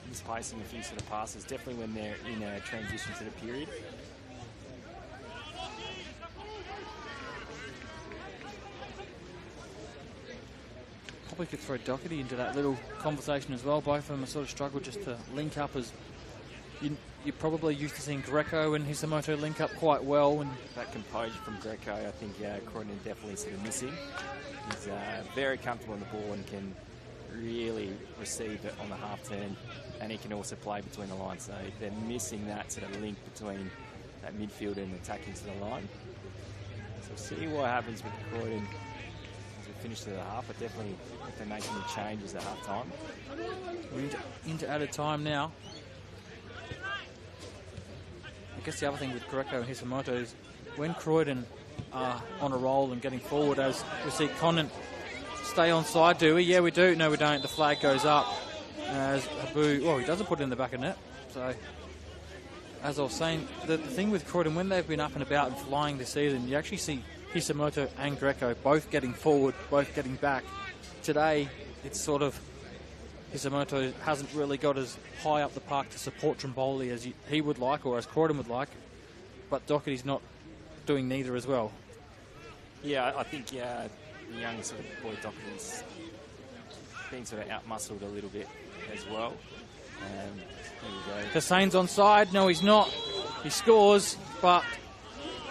misplacing a few sort of passes, definitely when they're in a transition sort of period. Probably could throw Doherty into that little conversation as well. Both of them have sort of struggled just to link up, as you're probably used to seeing Greco and Hisamoto link up quite well. And that composure from Greco, I think Croydon definitely sort of missing. He's very comfortable on the ball and can really receive it on the half turn, and he can also play between the lines. So they're missing that sort of link between that midfield and attacking to the line. So we'll see what happens with Croydon as we finish to the half. But definitely if they're making the changes at half time. We're into added time now. I guess the other thing with Greco and Hisamoto is when Croydon are on a roll and getting forward, as we see Conant stay on side, do we? Yeah, we do. No, we don't. The flag goes up as Abu... Well, he doesn't put it in the back of net. So, as I was saying, the thing with Croydon, when they've been up and about and flying this season, you actually see Hisamoto and Greco both getting forward, both getting back. Today, it's sort of... Hisamoto hasn't really got as high up the park to support Trimboli as he would like, or as Croydon would like. But Doherty's not doing neither as well. Yeah, I think, the young sort of boy Doherty's been sort of out-muscled a little bit as well. Here we go. Hussein's onside. No, he's not. He scores, but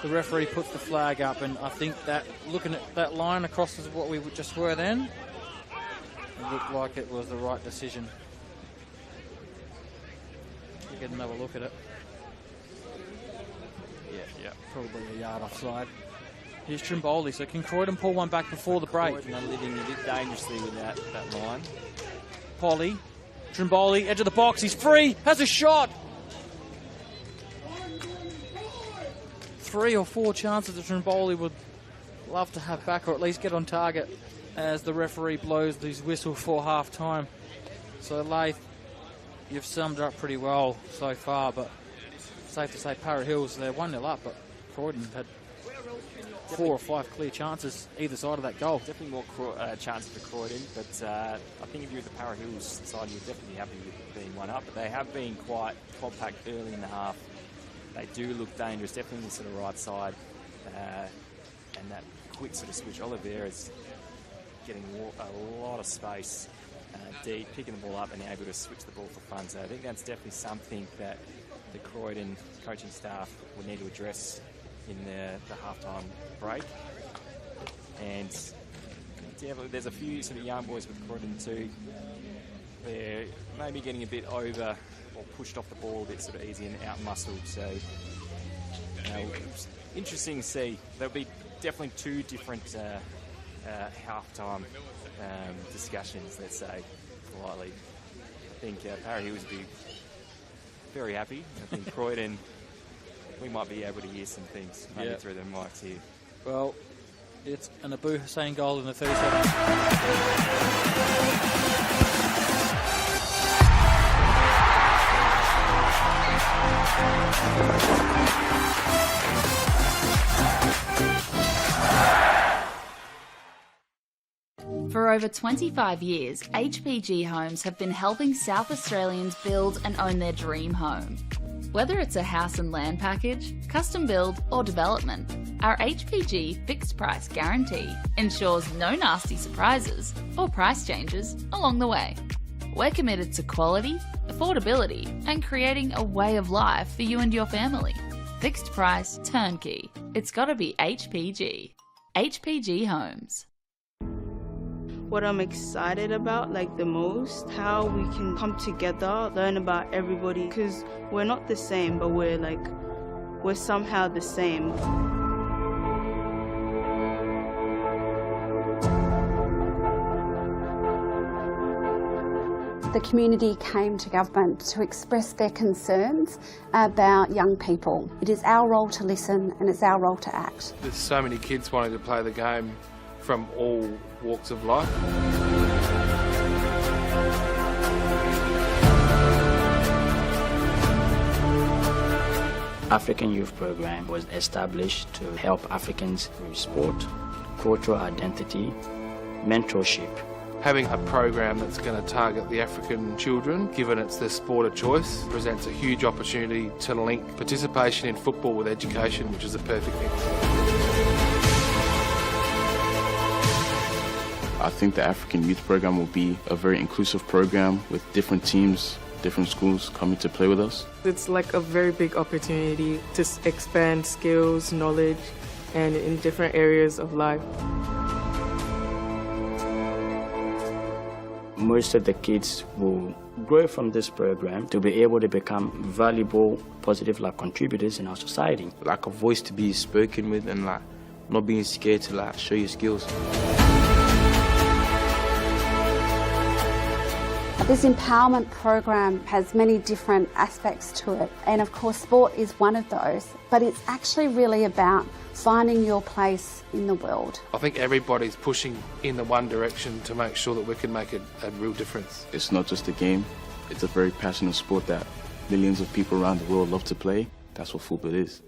the referee puts the flag up, and I think that looking at that line across as what we just were then, it looked like it was the right decision. We'll get another look at it. Yeah, probably a yard offside. Here's Trimboli, so can Croydon pull one back before the break? Croydon are living a bit dangerously with that line. Polly, Trimboli, edge of the box, he's free, has a shot! 3 or 4 chances that Trimboli would love to have back, or at least get on target as the referee blows his whistle for half time. So Lath, you've summed it up pretty well so far, but safe to say Para Hills, they're 1-0 up, but Croydon had 4 or 5 clear chances either side of that goal. Definitely more chances for Croydon, but I think if you're the Para Hills side, you're definitely happy with being 1 up, but they have been quite compact early in the half. They do look dangerous, definitely on the sort of right side, and that quick sort of switch. Oliveira's getting a lot of space deep, picking the ball up and able to switch the ball for fun. So I think that's definitely something that the Croydon coaching staff will need to address in the halftime break. And there's a few sort of young boys with Croydon too. They're maybe getting a bit over or pushed off the ball a bit sort of easy and out-muscled. So interesting to see. There'll be definitely 2 different halftime discussions, let's say, politely. I think Para Hills will be very happy. I think Croydon, we might be able to hear some things maybe through the mics here. Well, it's an Abu Hussein goal in the 37th. For over 25 years, HPG Homes have been helping South Australians build and own their dream home. Whether it's a house and land package, custom build or development, our HPG fixed price guarantee ensures no nasty surprises or price changes along the way. We're committed to quality, affordability and creating a way of life for you and your family. Fixed price, turnkey. It's gotta be HPG. HPG Homes. What I'm excited about, like the most, how we can come together, learn about everybody, because we're not the same, but we're somehow the same. The community came to government to express their concerns about young people. It is our role to listen and it's our role to act. There's so many kids wanting to play the game from all walks of life. African Youth Program was established to help Africans with sport, cultural identity, mentorship. Having a program that's going to target the African children, given it's their sport of choice, presents a huge opportunity to link participation in football with education, which is a perfect mix. I think the African Youth Program will be a very inclusive program with different teams, different schools coming to play with us. It's like a very big opportunity to expand skills, knowledge, and in different areas of life. Most of the kids will grow from this program to be able to become valuable, positive contributors in our society. Like a voice to be spoken with and not being scared to show your skills. This empowerment program has many different aspects to it, and of course sport is one of those, but it's actually really about finding your place in the world. I think everybody's pushing in the one direction to make sure that we can make a real difference. It's not just a game, it's a very passionate sport that millions of people around the world love to play. That's what football is.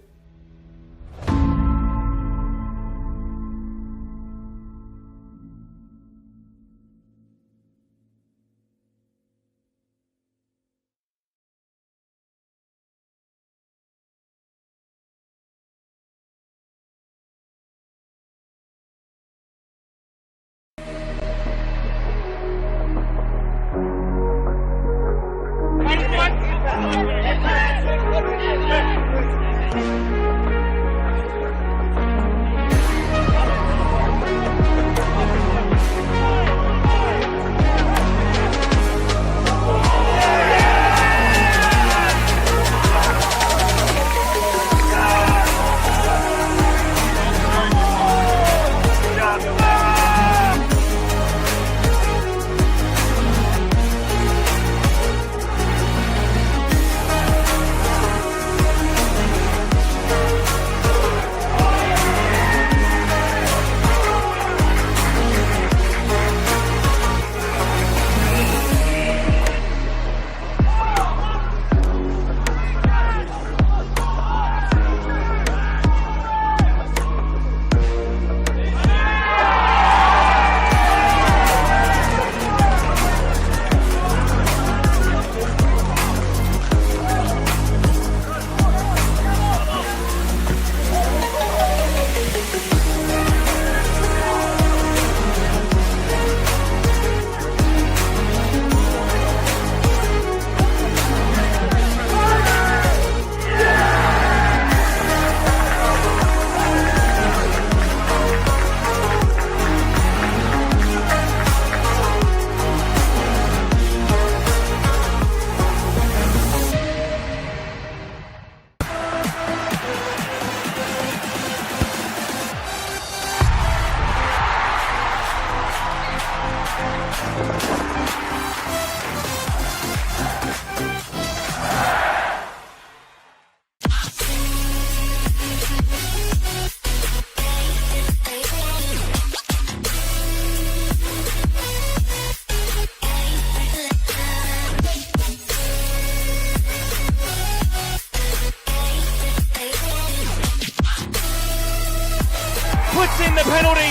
puts in the penalty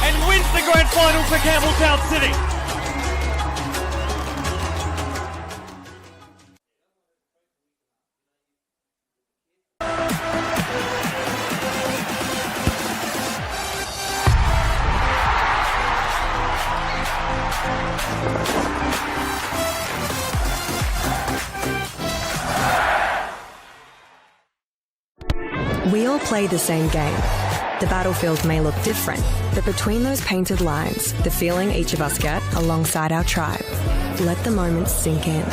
and wins the grand final for Campbelltown City. We all play the same game. The battlefield may look different, but between those painted lines, the feeling each of us get alongside our tribe. Let the moment sink in,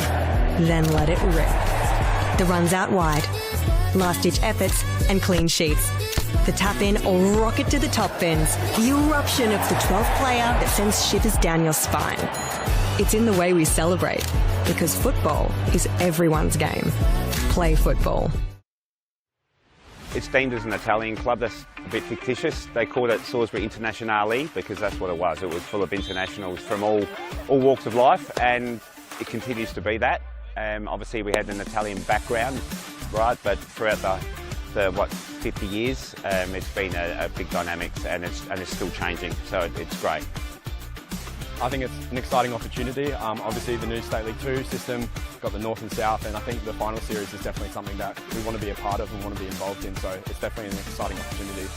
then let it rip. The runs out wide, last-ditch efforts and clean sheets. The tap-in or rocket to the top bins. The eruption of the 12th player that sends shivers down your spine. It's in the way we celebrate, because football is everyone's game. Play football. It's deemed as an Italian club. That's a bit fictitious. They called it Salisbury Internationale because that's what it was. It was full of internationals from all walks of life, and it continues to be that. Obviously, we had an Italian background, right? But throughout the 50 years, it's been a big dynamics, and it's still changing. So it's great. I think it's an exciting opportunity. Obviously the new State League 2 system, got the North and South, and I think the final series is definitely something that we want to be a part of and want to be involved in, so it's definitely an exciting opportunity.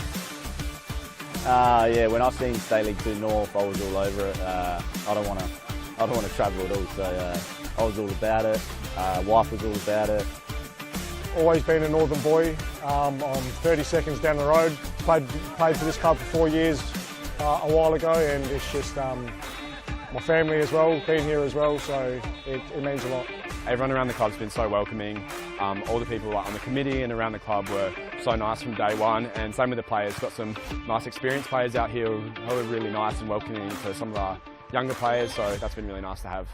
Yeah, when I seen State League 2 North, I was all over it. I don't want to travel at all, so I was all about it. Wife was all about it. Always been a northern boy. I'm 30 seconds down the road. Played for this club for 4 years a while ago, and it's just my family as well, been here as well, so it means a lot. Everyone around the club's been so welcoming. All the people on the committee and around the club were so nice from day one, and same with the players. Got some nice experienced players out here who are really nice and welcoming to some of our younger players, so that's been really nice to have.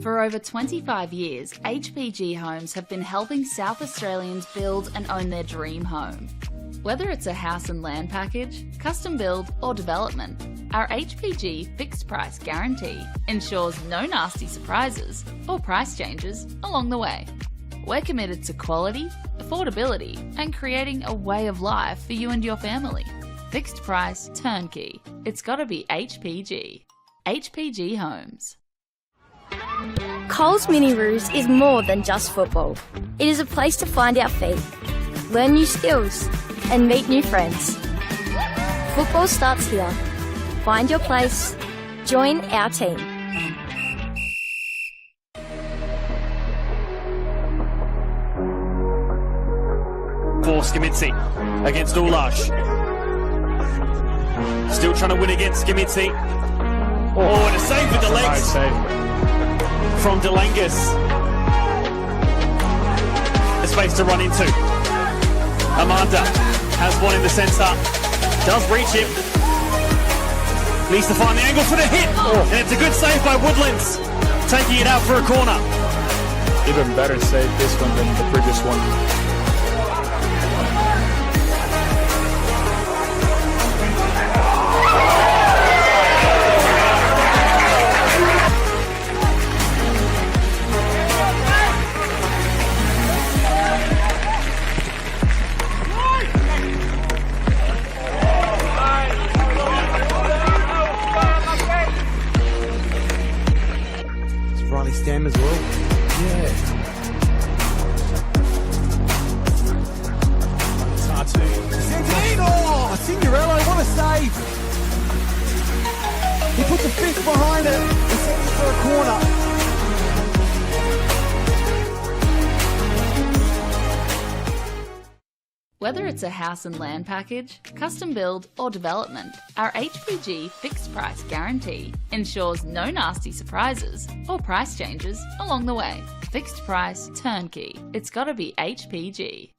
For over 25 years, HPG Homes have been helping South Australians build and own their dream home. Whether it's a house and land package, custom build or development, our HPG fixed price guarantee ensures no nasty surprises or price changes along the way. We're committed to quality, affordability and creating a way of life for you and your family. Fixed price turnkey. It's gotta be HPG. HPG Homes. Coles Mini Roos is more than just football. It is a place to find our feet, learn new skills and meet new friends. Football starts here. Find your place. Join our team. For Skimitsi against Ulash. Still trying to win against Skimitsi. Oh, and a save with the legs from Delangus. A space to run into. Amanda has one in the centre. Does reach him. Needs to find the angle for the hit. And it's a good save by Woodlands. Taking it out for a corner. Even better save this one than the previous one. Stam as well. Yeah. Oh, Signorello, what a save! He puts a fist behind it and sends it for a corner. Whether it's a house and land package, custom build or development, our HPG fixed price guarantee ensures no nasty surprises or price changes along the way. Fixed price turnkey. It's gotta be HPG.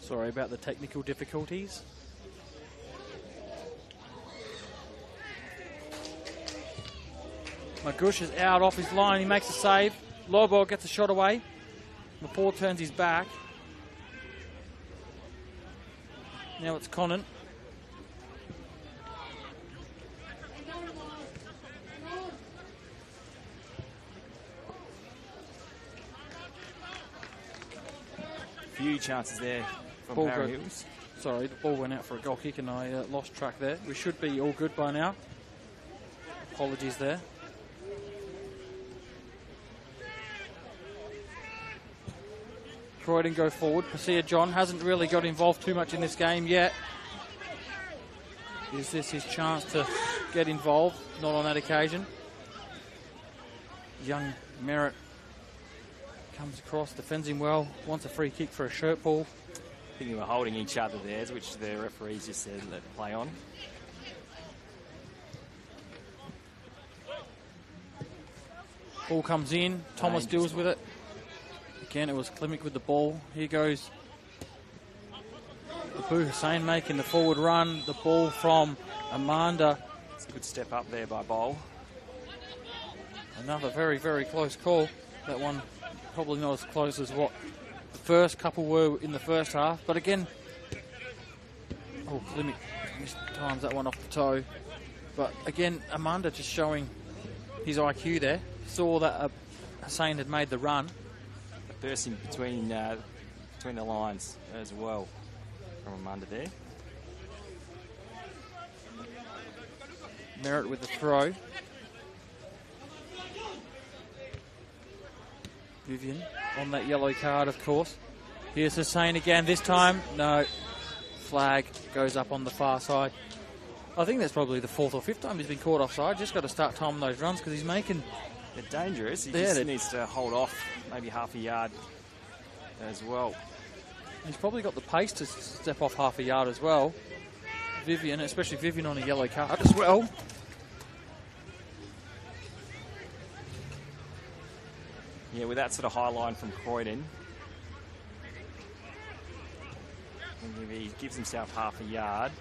Sorry about the technical difficulties. Magush is out off his line. He makes a save. Lobo gets a shot away. Lepore turns his back. Now it's Conant. Few chances there from Ball Harry go- Hills. Sorry, the ball went out for a goal kick and I lost track there. We should be all good by now. Apologies there. Croydon go forward. Pasia John hasn't really got involved too much in this game yet. Is this his chance to get involved? Not on that occasion. Young Merritt comes across, defends him well, wants a free kick for a shirt ball. I think they were holding each other there, which the referees just said let play on. Ball comes in, Thomas deals with it. Again, it was Klimek with the ball. Here goes Abu Hussein making the forward run. The ball from Amanda. It's a good step up there by Bowl. Another very, very close call. That one probably not as close as what the first couple were in the first half. But again, oh, Klimek times that one off the toe. But again, Amanda just showing his IQ there. Saw that Hussein had made the run. Bursting between the lines as well from Amanda there. Merritt with the throw. Vivian on that yellow card, of course. Here's Hussein again. This time, no. Flag goes up on the far side. I think that's probably the fourth or fifth time he's been caught offside. Just got to start timing those runs because he's making... They're dangerous. He just needs to hold off maybe half a yard as well. He's probably got the pace to step off half a yard as well. Vivian, especially Vivian on a yellow card as well. Yeah, with that sort of high line from Croydon, if he gives himself half a yard,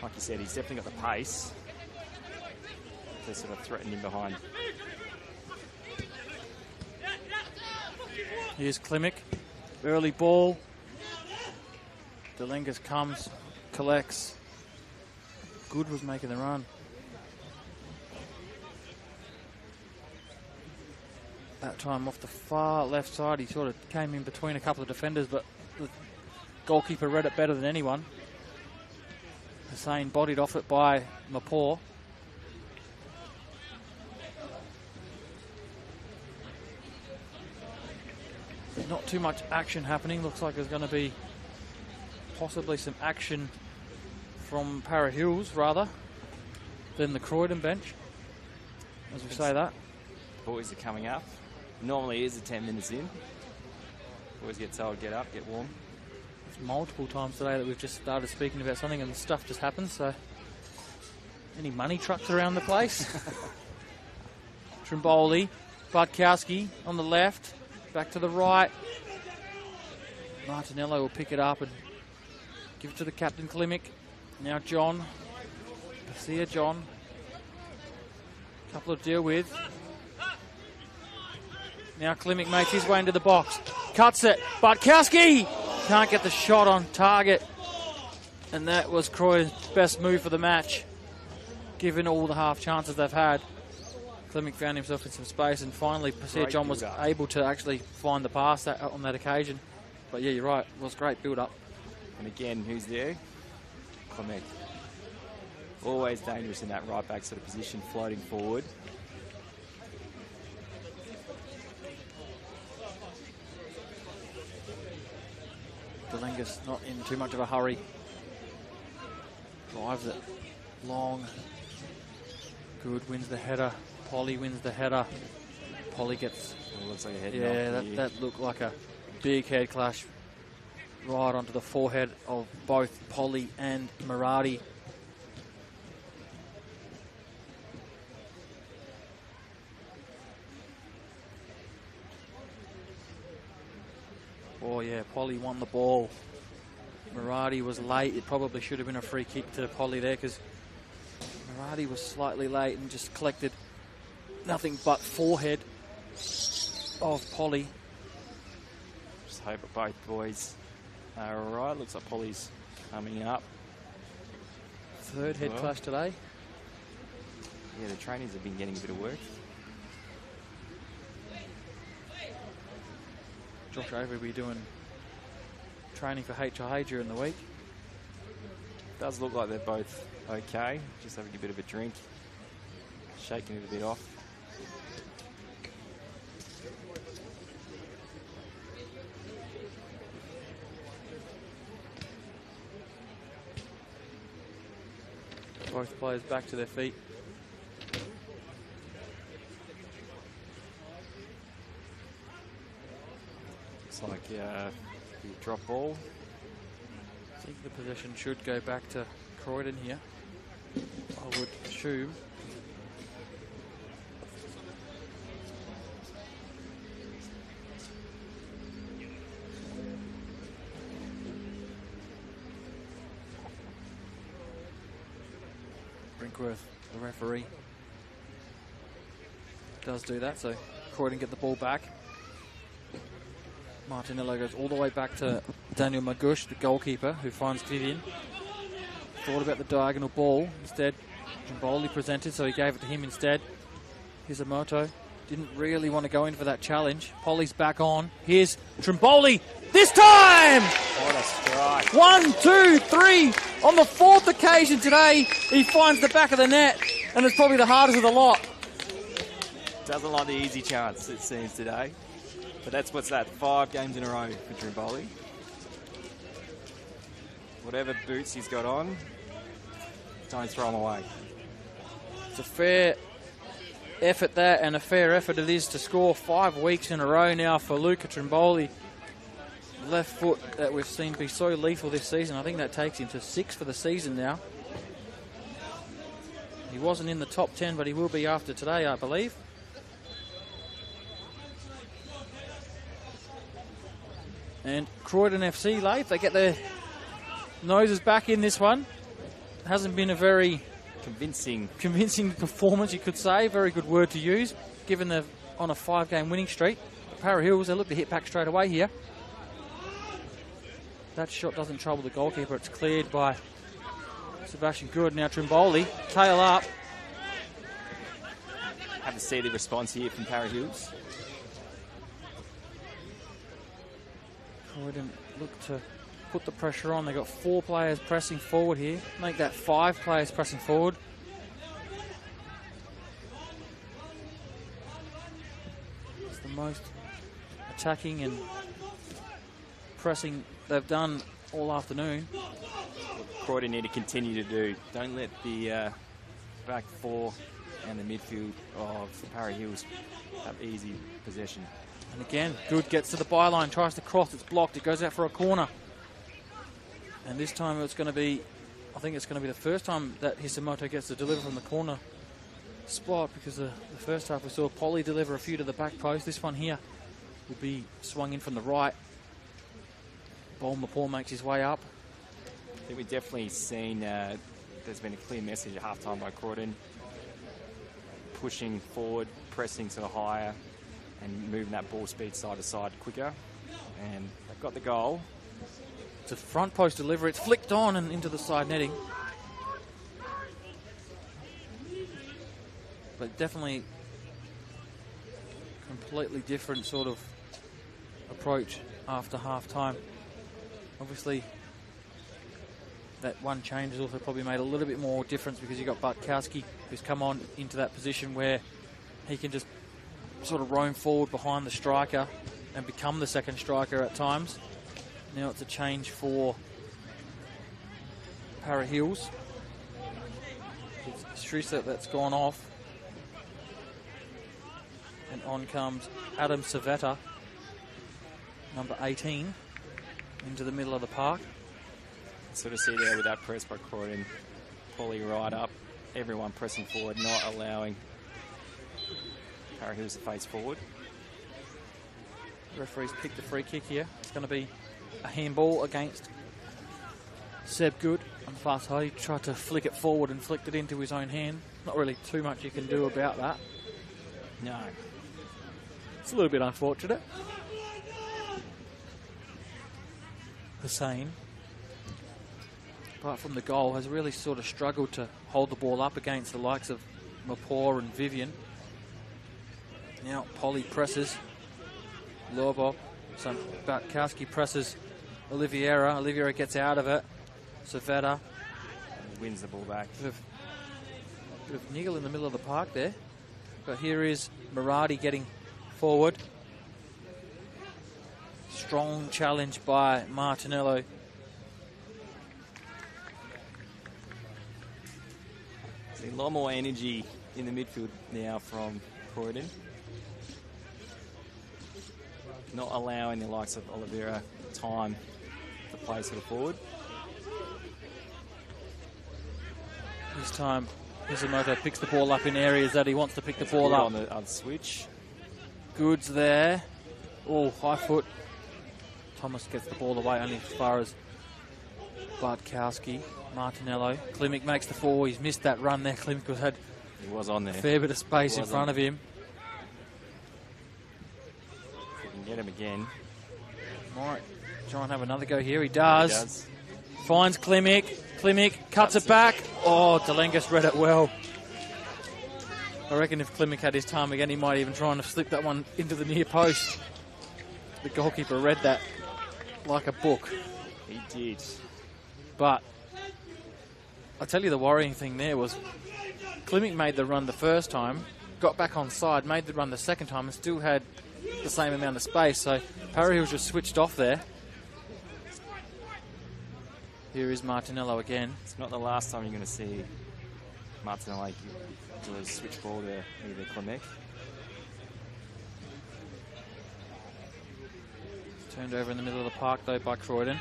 like you said, he's definitely got the pace to sort of threaten him behind. Here's Klimek. Early ball. Delengas comes, collects. Good was making the run. That time off the far left side, he sort of came in between a couple of defenders, but the goalkeeper read it better than anyone. Hussein bodied off it by Lepore. Not too much action happening. Looks like there's going to be possibly some action from Para Hills rather than the Croydon bench, as we say that. Boys are coming up. Normally it is 10 minutes in. Boys get told, get up, get warm. There's multiple times today that we've just started speaking about something and stuff just happens, so... Any money trucks around the place? Trimboli, Budkowski on the left, back to the right. Martinello will pick it up and give it to the captain, Klimek. Now John. Pasia John. Couple to deal with. Now Klimek makes his way into the box. Cuts it. Budkowski can't get the shot on target. And that was Croydon's best move for the match, given all the half chances they've had. Klimek found himself in some space, and finally Pasia John was able to actually find the pass on that occasion. But yeah, you're right, it was great build-up. And again, who's there? Klimek. Always dangerous in that right-back sort of position, floating forward. Delengas not in too much of a hurry. Drives it long. Good, wins the header. Polly wins the header. Polly gets... Oh, looks like a head knock. That looked like a big head clash right onto the forehead of both Polly and Murati. Oh yeah, Polly won the ball. Murati was late. It probably should have been a free kick to Polly there because Murati was slightly late and just collected nothing but forehead of Polly. Just hope that both boys are all right. Looks like Polly's coming up. Third head clash today. Yeah, the trainees have been getting a bit of work. Josh Avery will be doing training for HIA during the week. Does look like they're both okay. Just having a bit of a drink. Shaking it a bit off. Both players back to their feet. Looks like a drop ball. I think the possession should go back to Croydon here, I would assume. Brinkworth, the referee, does do that, so Croydon get the ball back. Martinello goes all the way back to Daniel Magush, the goalkeeper, who finds Vivian. Thought about the diagonal ball. Instead, Trimboli presented, so he gave it to him instead. Hisamoto didn't really want to go in for that challenge. Polly's back on. Here's Trimboli. This time! What a strike. 1, 2, 3. On the fourth occasion today, he finds the back of the net, and it's probably the hardest of the lot. Doesn't like the easy chance, it seems, today. But that's what's that, 5 games in a row for Trimboli. Whatever boots he's got on, don't throw them away. It's a fair effort that, and a fair effort it is to score 5 weeks in a row now for Luca Trimboli. Left foot that we've seen be so lethal this season. I think that takes him to 6 for the season now. He wasn't in the top 10, but he will be after today, I believe. And Croydon FC, Leif, they get their noses back in this one. It hasn't been a very convincing performance, you could say. Very good word to use, given they're on a 5-game winning streak. The Para Hills, they look to hit back straight away here. That shot doesn't trouble the goalkeeper. It's cleared by Sebastian Good. Now Trimboli, tail up. Have to see the response here from Para Hills. Croydon look to put the pressure on. They've got 4 players pressing forward here. Make that 5 players pressing forward. It's the most attacking and pressing they've done all afternoon. Croydon need to continue to do. Don't let the back 4 and the midfield of Para Hills have easy possession. And again, Good gets to the byline, tries to cross, it's blocked, it goes out for a corner. And this time it's going to be, I think it's going to be the first time that Hisamoto gets to deliver from the corner spot, because the first half we saw Polly deliver a few to the back post. This one here will be swung in from the right. Paul makes his way up. I think we've definitely seen there's been a clear message at halftime by Croydon. Pushing forward, pressing sort of higher, and moving that ball speed side to side quicker. And they've got the goal. It's a front post delivery. It's flicked on and into the side netting. But definitely completely different sort of approach after half time. Obviously, that one change has also probably made a little bit more difference, because you've got Bartkowski, who's come on into that position where he can just sort of roam forward behind the striker and become the second striker at times. Now it's a change for Para Hills. It's Strisa that's gone off. And on comes Adam Savetta, number 18, into the middle of the park. Sort of see there with that press by Croydon. Polly right up, everyone pressing forward, not allowing Para Hills to face forward. The referee's picked the free kick here. going to be a handball against Seb Good on the far side. He tried to flick it forward and flicked it into his own hand. Not really too much you can do about that. No. It's a little bit unfortunate. Hussein, apart from the goal, has really sort of struggled to hold the ball up against the likes of Mapor and Vivian. Now Polly presses Lobo. So Bartkowski presses Oliveira. Oliveira gets out of it. Savetta wins the ball back. Bit of niggle in the middle of the park there. But here is Maradi getting forward. Strong challenge by Martinello. See a lot more energy in the midfield now from Croydon. Not allowing the likes of Oliveira time to play sort of forward. This time, Isamoto picks the ball up in areas that he wants to pick the ball up. On the switch. Goods there. Oh, high foot. Thomas gets the ball away only as far as Bartkowski. Martinello. Klimek makes the 4. He's missed that run there. Klimek had on there. A fair bit of space in front of him. If we can get him again. Might try and have another go here. He does. Finds Klimek. Klimek cuts it back. Oh, Delengas read it well. I reckon if Klimek had his time again, he might even try and slip that one into the near post. The goalkeeper read that like a book. He did. But I tell you, the worrying thing there was Klimek made the run the first time, got back on side, made the run the second time, and still had the same amount of space. So Parry was just switched off there. Here is Martinello again. It's not the last time you're going to see Martinello do a switch ball to either Klimek. Turned over in the middle of the park though by Croydon.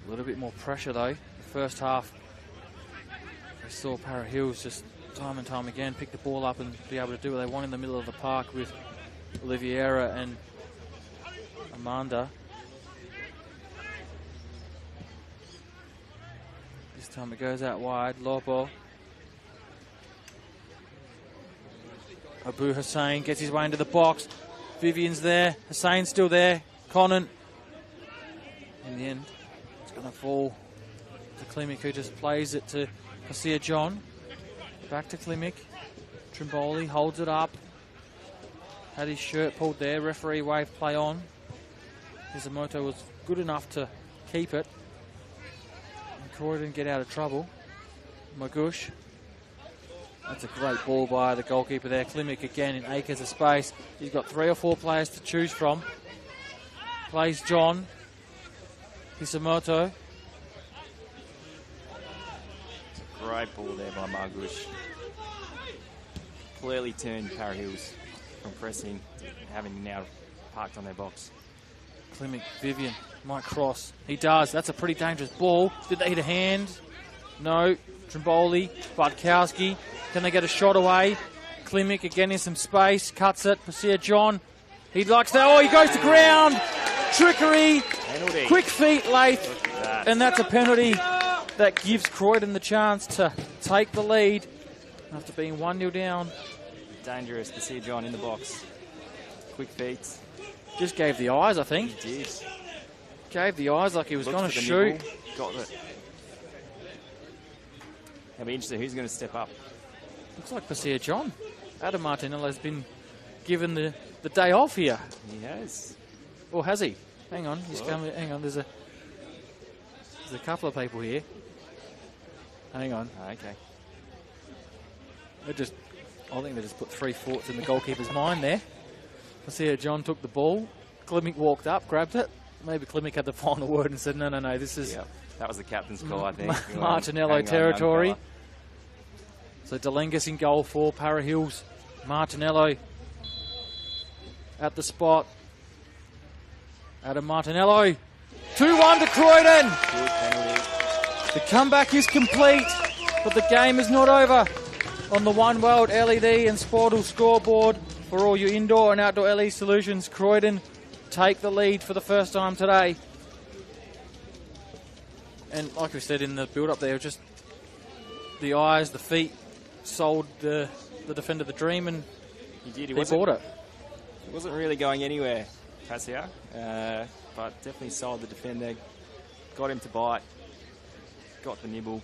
A little bit more pressure though. The first half, we saw Para Hills just time and time again pick the ball up and be able to do what they want in the middle of the park with Oliveira and Amanda. This time it goes out wide. Lopo. Abu Hussein gets his way into the box. Vivian's there. Hussein's still there. Conan. In the end, it's going to fall to Klimek, who just plays it to Garcia John. Back to Klimek. Trimboli holds it up. Had his shirt pulled there. Referee waved play on. Isamoto was good enough to keep it. And Croydon get out of trouble. Magush. That's a great ball by the goalkeeper there. Klimek again in acres of space. He's got 3 or 4 players to choose from. Plays John. Isamoto. It's a great ball there by Margush. Clearly turned Para Hills from pressing to having now parked on their box. Klimek, Vivian might cross. He does. That's a pretty dangerous ball. Did they hit a hand? No. Trimboli, Bartkowski. Can they get a shot away? Klimek again in some space. Cuts it. Pasir John. He likes that. Oh, he goes to ground. Trickery. Penalty. Quick feet, Lath. And that's a penalty that gives Croydon the chance to take the lead after being 1-0 down. Dangerous. Pasir John in the box. Quick feet. Just gave the eyes, I think. He did. Gave the eyes like he was going to shoot. Got it. It'll be interesting who's going to step up. Looks like Pasir John. Adam Martinello has been given the day off here. He has. Or has he? Hang on. He's coming. Hang on. There's a couple of people here. Hang on. Okay. I think they just put 3 thoughts in the goalkeeper's mind there. Pasir John took the ball. Klimek walked up, grabbed it. Maybe Klimek had the final word and said, no, this is... Yep. That was the captain's call, I think. Martinello territory. So Delengas in goal for Para Hills. Martinello at the spot. Adam Martinello. 2-1 to Croydon. Good penalty. The comeback is complete, but the game is not over. On the One World LED and Sportal scoreboard for all your indoor and outdoor LED solutions, Croydon take the lead for the first time today. And like we said in the build-up there, just the eyes, the feet sold the defender the dream, and he bought it. It wasn't really going anywhere, Pasio, but definitely sold the defender, got him to bite, got the nibble,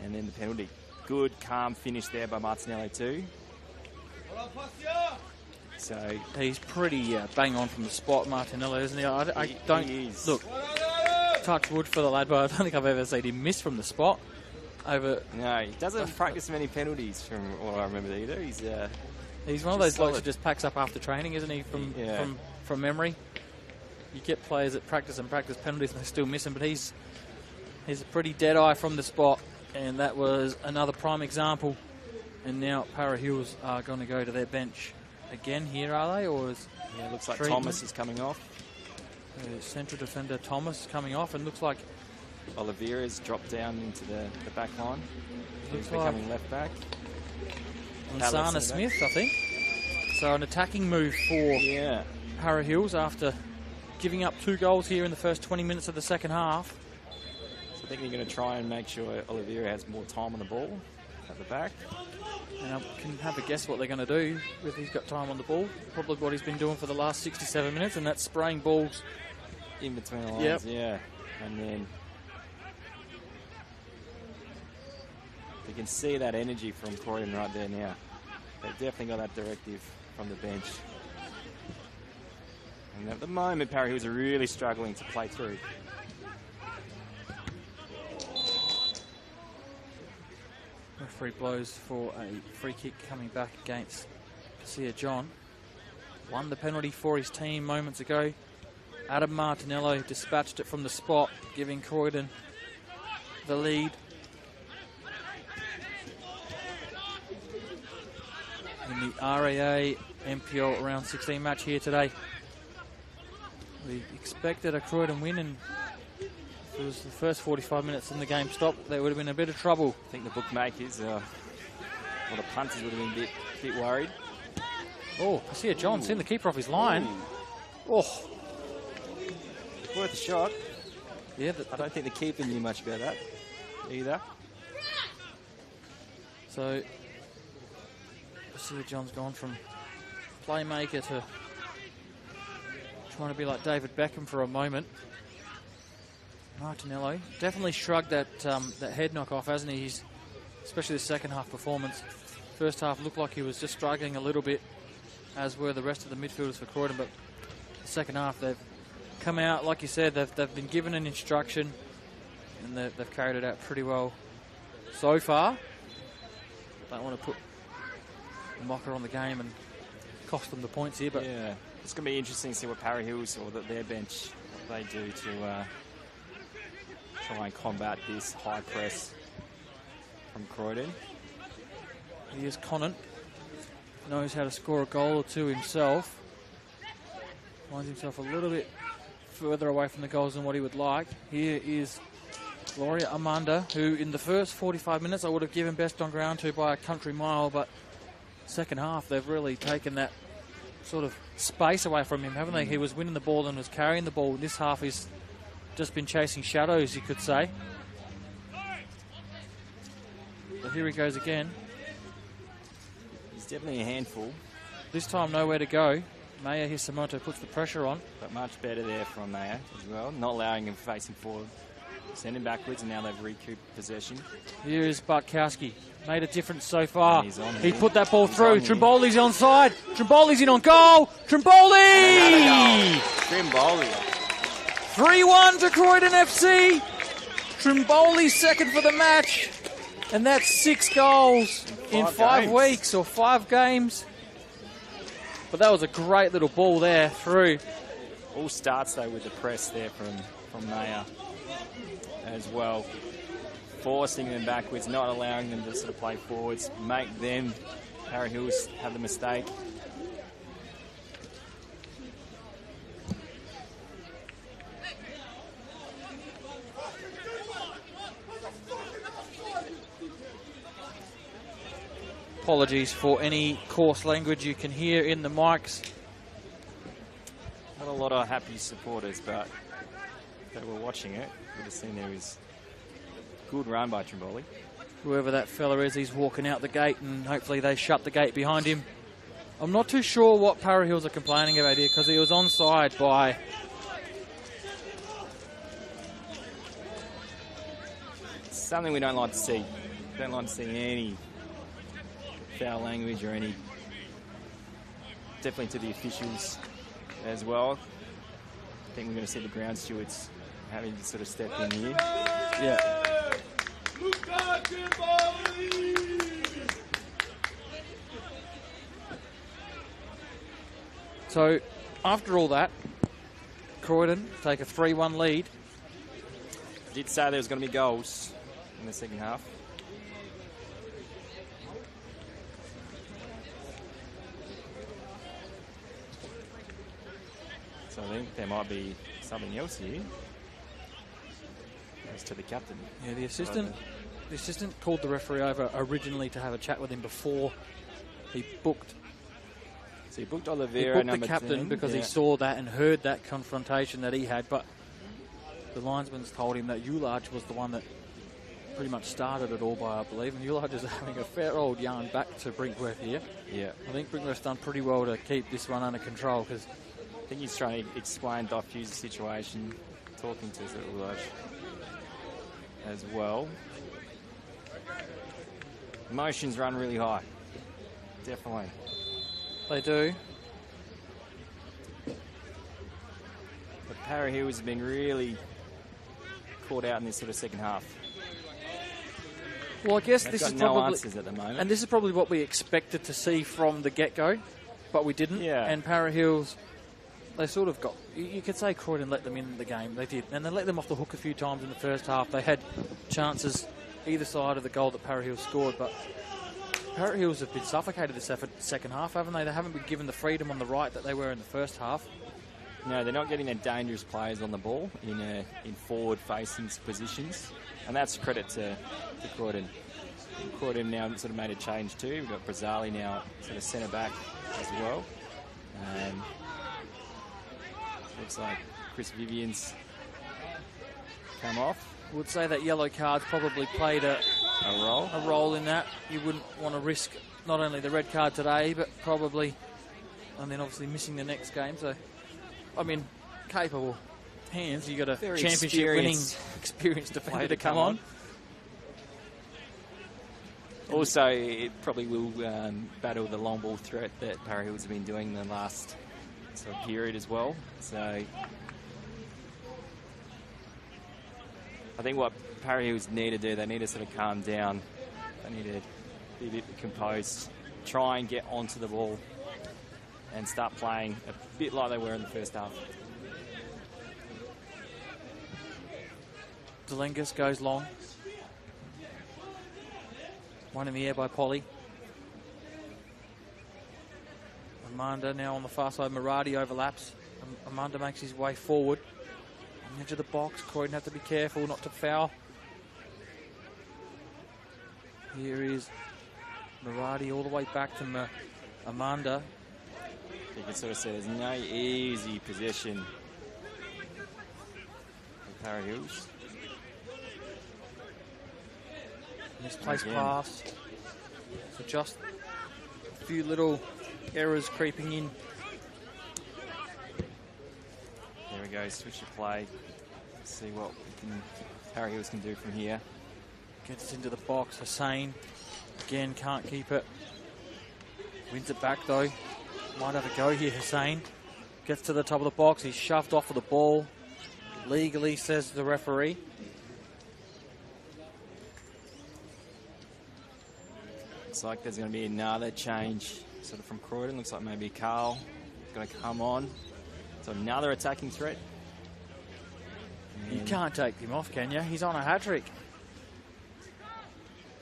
and then the penalty. Good, calm finish there by Martinelli too. So he's pretty bang on from the spot, Martinelli, isn't he? I don't look. Touch wood for the lad, but I don't think I've ever seen him miss from the spot. No, he doesn't practice many penalties from what I remember either. He's one of those blokes that just packs up after training, isn't he? From memory. You get players that practice penalties and they still miss them, but he's a pretty dead eye from the spot, and that was another prime example. And now Para Hills are going to go to their bench again here, are they? Or is it looks like Thomas is coming off. Central defender Thomas coming off, and looks like Oliveira's dropped down into the back line. He's becoming left back. And Sana Smith, I think. So an attacking move for Para Hills after giving up 2 goals here in the first 20 minutes of the second half. So I think they're going to try and make sure Oliveira has more time on the ball at the back. And I can have a guess what they're going to do if he's got time on the ball. Probably what he's been doing for the last 67 minutes, and that's spraying balls in between the lines. Yeah. And then you can see that energy from Croydon right there now. They've definitely got that directive from the bench. And at the moment, Para Hills are really struggling to play through. Referee blows for a free kick coming back against Pasio John. Won the penalty for his team moments ago. Adam Martinello dispatched it from the spot, giving Croydon the lead. In the RAA NPL round 16 match here today. We expected a Croydon win, and if it was the first 45 minutes and the game stopped, they would have been in a bit of trouble. I think the bookmakers, or the punters, would have been a bit worried. Oh, Pasio John seen the keeper off his line. Oh. Worth a shot. Yeah, I don't think the keeper knew much about that either. So, Pasio John's gone from playmaker to trying to be like David Beckham for a moment. Martinello definitely shrugged that head knock off, hasn't he? Especially the second half performance. First half looked like he was just struggling a little bit, as were the rest of the midfielders for Croydon, but the second half they've come out, like you said, they've been given an instruction, and they've carried it out pretty well so far. Don't want to put a mocker on the game and cost them the points here, but yeah, it's going to be interesting to see what Para Hills or their bench, what they do to try and combat this high press from Croydon. Here's Conant, knows how to score a goal or two himself. Finds himself a little bit further away from the goals than what he would like. Here is Gloria Amanda, who in the first 45 minutes I would have given best on ground to by a country mile, but second half they've really taken that sort of space away from him, haven't they? He was winning the ball and was carrying the ball. This half he's just been chasing shadows, you could say. But here he goes again. He's definitely a handful. This time nowhere to go. Maya Hisamoto puts the pressure on. But much better there from Maya as well, not allowing him facing forward. Send him backwards, and now they've recouped possession. Here is Bartkowski. Made a difference so far. He put that ball He's through. on Trimboli's onside. Trimboli's in on goal. Trimboli! 3-1 to Croydon FC. Trimboli's second for the match. And that's 6 goals in 5 weeks or 5 games. But that was a great little ball there through. All starts though with the press there from Maya as well. Forcing them backwards, not allowing them to sort of play forwards, make them, Para Hills, have the mistake. Apologies for any coarse language you can hear in the mics. Not a lot of happy supporters, but if they were watching it, would have seen there was good run by Trimboli. Whoever that fella is, he's walking out the gate, and hopefully they shut the gate behind him. I'm not too sure what Para Hills are complaining about here, because he was onside by... Something we don't like to see. Don't like to see any foul language or any... Definitely to the officials as well. I think we're going to see the ground stewards having to sort of step in here. Yeah. So, after all that, Croydon take a 3-1 lead. I did say there was going to be goals in the second half. So I think there might be something else here as to the captain. Yeah, the assistant called the referee over originally to have a chat with him before he booked. So he booked Oliveira, he booked the captain 10, because he saw that and heard that confrontation that he had, but the linesman's told him that Ullage was the one that pretty much started it all by, I believe, and Ullage is having a fair old yarn back to Brinkworth here. Yeah. I think Brinkworth's done pretty well to keep this one under control, because I think he's trying to explain, diffuse the situation, talking to Ullage as well. Emotions run really high. Definitely. They do. But Para Hills have been really caught out in this sort of second half. Well, I guess They've this got is no probably answers at the moment. And this is probably what we expected to see from the get-go, but we didn't. Yeah. And Para Hills, they sort of got... You could say Croydon let them in the game. They did. And they let them off the hook a few times in the first half. They had chances either side of the goal that Para Hills scored, but Para Hills have been suffocated this second half, haven't they? They haven't been given the freedom on the right that they were in the first half. No, they're not getting their dangerous players on the ball in forward-facing positions, and that's credit to Croydon. Croydon now sort of made a change too. We've got Brazzali now sort of centre-back as well. Looks like Chris Vivian's come off. Would say that yellow card's probably played a role in that. You wouldn't want to risk not only the red card today, but probably, and then obviously missing the next game. So, I mean, capable hands. You got a Very championship-winning experienced defender to come on. Also, it probably will battle the long ball threat that Para Hills have been doing in the last sort of period as well. So I think what Para Hills need to do, they need to sort of calm down. They need to be a bit composed, try and get onto the ball and start playing a bit like they were in the first half. Delengus goes long. One in the air by Polly. Amanda now on the far side. Muradi overlaps. Amanda makes his way forward. On the edge of the box. Croydon have to be careful not to foul. Here is Muradi all the way back to Amanda. You can sort of say there's no easy possession for Para Hills. Misplaced pass. So just a few little errors creeping in. There we go, switch of play. Let's see what Para Hills can do from here. Gets into the box. Hussein again can't keep it. Wins it back though. Might have a go here, Hussein. Gets to the top of the box. He's shoved off of the ball. Legally, says the referee. Looks like there's going to be another change sort of from Croydon. Looks like maybe Carl is going to come on. So another attacking threat. You can't take him off, can you? He's on a hat-trick.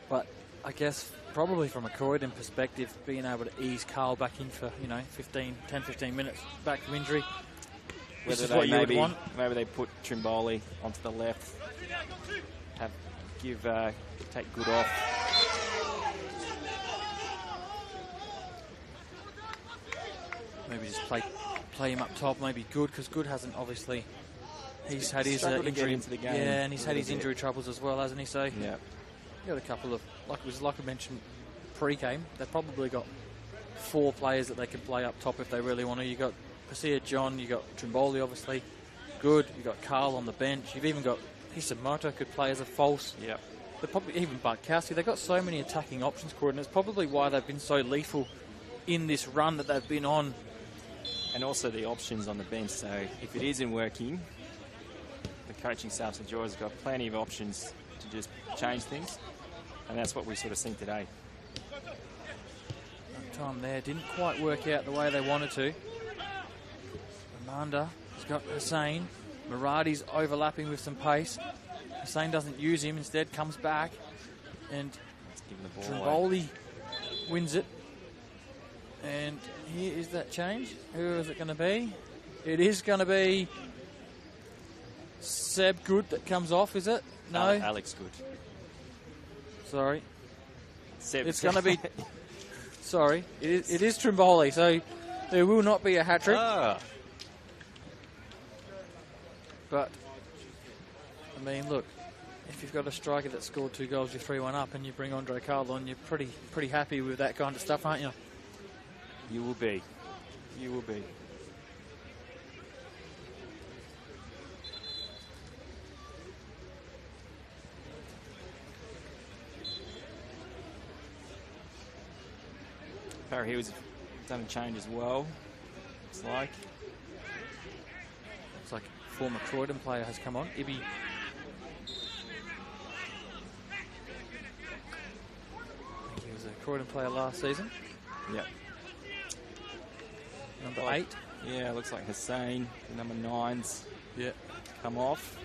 But I guess probably from a Croydon perspective, being able to ease Carl back in for, 10-15 minutes back from injury. This is what you would want. Maybe they put Trimboli onto the left. Take Good off. Maybe just play play him up top, maybe Good, because Good hasn't obviously. He's had his injury into the game. Yeah, and he's had his injury troubles as well, hasn't he? So yeah, got a couple of like I mentioned pre-game. They've probably got 4 players that they can play up top if they really want to. You got Pasia John, you got Trimboli obviously, Good. You got Carl on the bench. You've even got Hisamoto could play as a false. Yeah. They're probably even Bartkowski. They've got so many attacking options, Croydon. It's probably why they've been so lethal in this run that they've been on. And also the options on the bench. So if it isn't working, the coaching staff at George has got plenty of options to just change things. And that's what we've sort of seen today. Time there didn't quite work out the way they wanted to. Amanda has got Hussein. Muradi's overlapping with some pace. Hussein doesn't use him, instead comes back, and Trimboli wins it. And here is that change. Who is it going to be? It is going to be Seb Good that comes off, is it? No. Alex Good. Sorry. Seb. It's going to be... Sorry. It is Trimboli, so there will not be a hat-trick. But, I mean, look, if you've got a striker that scored 2 goals, you're 3-1 up, and you bring Andre Carl on, you're pretty happy with that kind of stuff, aren't you? You will be. You will be. Para Hills done a change as well. Looks like a former Croydon player has come on. Ibby. He was a Croydon player last season. Yep. Number 8. Yeah, looks like Hussein, the number 9's come off.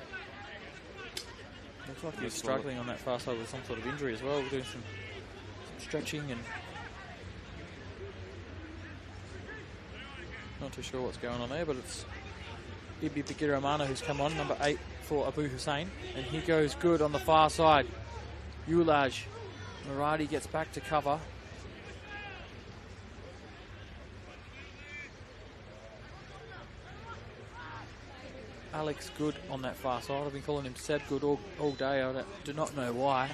Looks like he was struggling on that far side with some sort of injury as well. We're doing some stretching and not too sure what's going on there, but it's Ibi Bigiramana who's come on, number 8 for Abu Hussein, and he goes Good on the far side. Ulaj. Muradi gets back to cover. Alex Good on that far side. I've been calling him Seb Good all day. I do not know why.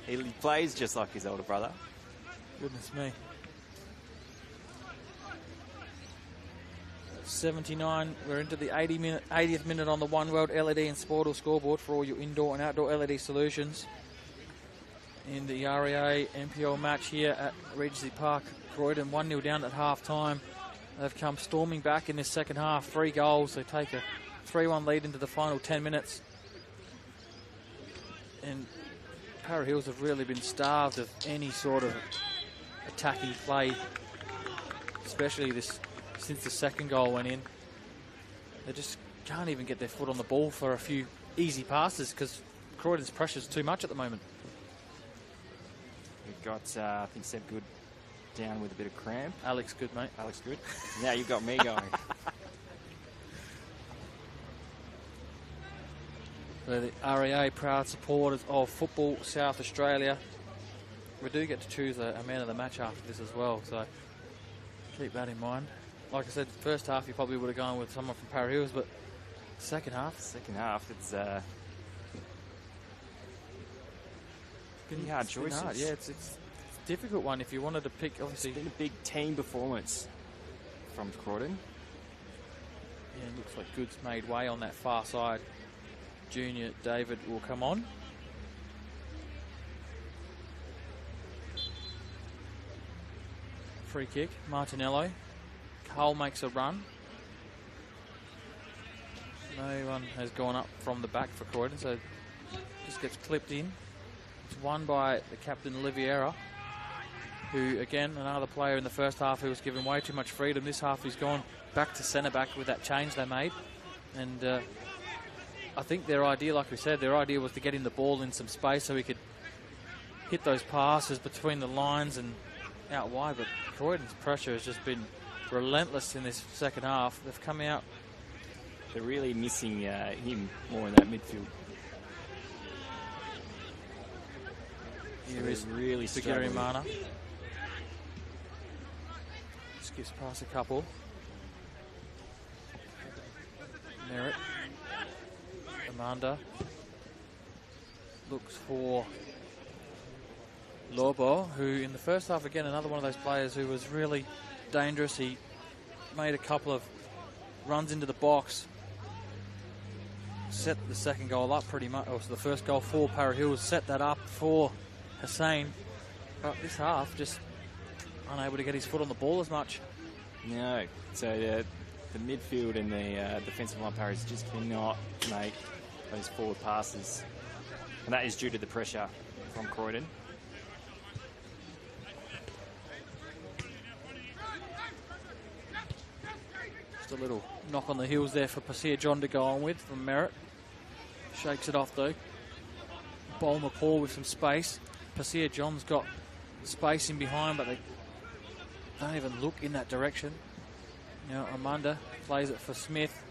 He plays just like his older brother. Goodness me. 79. We're into the 80th minute on the One World LED and Sportal scoreboard for all your indoor and outdoor LED solutions. In the REA NPL match here at Regency Park, Croydon 1-0 down at half-time. They've come storming back in this second half. 3 goals. They take a 3-1 lead into the final 10 minutes. And Para Hills have really been starved of any sort of attacking play, especially since the second goal went in. They just can't even get their foot on the ball for a few easy passes because Croydon's pressure's too much at the moment. We've got, I think, Seb Good down with a bit of cramp. Alex Good, mate. Alex Good. Now you've got me going. So the REA proud supporters of Football South Australia. We do get to choose a man of the match after this as well, so keep that in mind. Like I said, first half you probably would have gone with someone from Para Hills, but second half, it's pretty hard choices. Yeah, it's a difficult one if you wanted to pick. Obviously, it's been a big team performance from Croydon. Yeah, it looks like Good's made way on that far side. Junior David will come on. Free kick, Martinello. Cole makes a run. No one has gone up from the back for Croydon, so just gets clipped in. It's won by the captain, Oliveira, who, again, another player in the first half who was given way too much freedom. This half he's gone back to centre-back with that change they made. And I think their idea, like we said, their idea was to get him the ball in some space so he could hit those passes between the lines and out wide. But Croydon's pressure has just been relentless in this second half. They've come out. They're really missing him more in that midfield. Here is really struggling. Mana. Skips past a couple. Merritt. Amanda. Looks for Lobo, who in the first half, again, another one of those players who was really dangerous. He made a couple of runs into the box. Set the second goal up pretty much, or the first goal for Para Hills, set that up for Hussein. But this half, just unable to get his foot on the ball as much. No, so the midfield and the defensive line Paris just cannot make those forward passes. And that is due to the pressure from Croydon. Just a little knock on the heels there for Pasir John to go on with from Merritt. Shakes it off though. Bolmer Paul with some space. Pasir John's got space in behind, but they don't even look in that direction. Now Amanda plays it for Smith.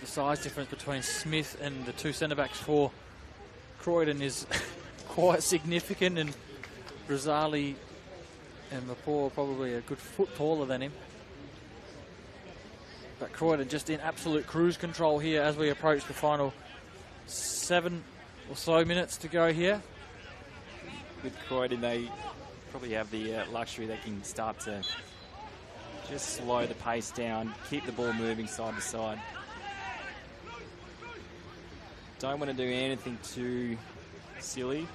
The size difference between Smith and the two centre-backs for Croydon is quite significant, and Brazali and Mapor probably a good foot taller than him. But Croydon just in absolute cruise control here as we approach the final 7 or so minutes to go here. With Croydon, they probably have the luxury they can start to just slow the pace down, keep the ball moving side to side. Don't want to do anything too silly.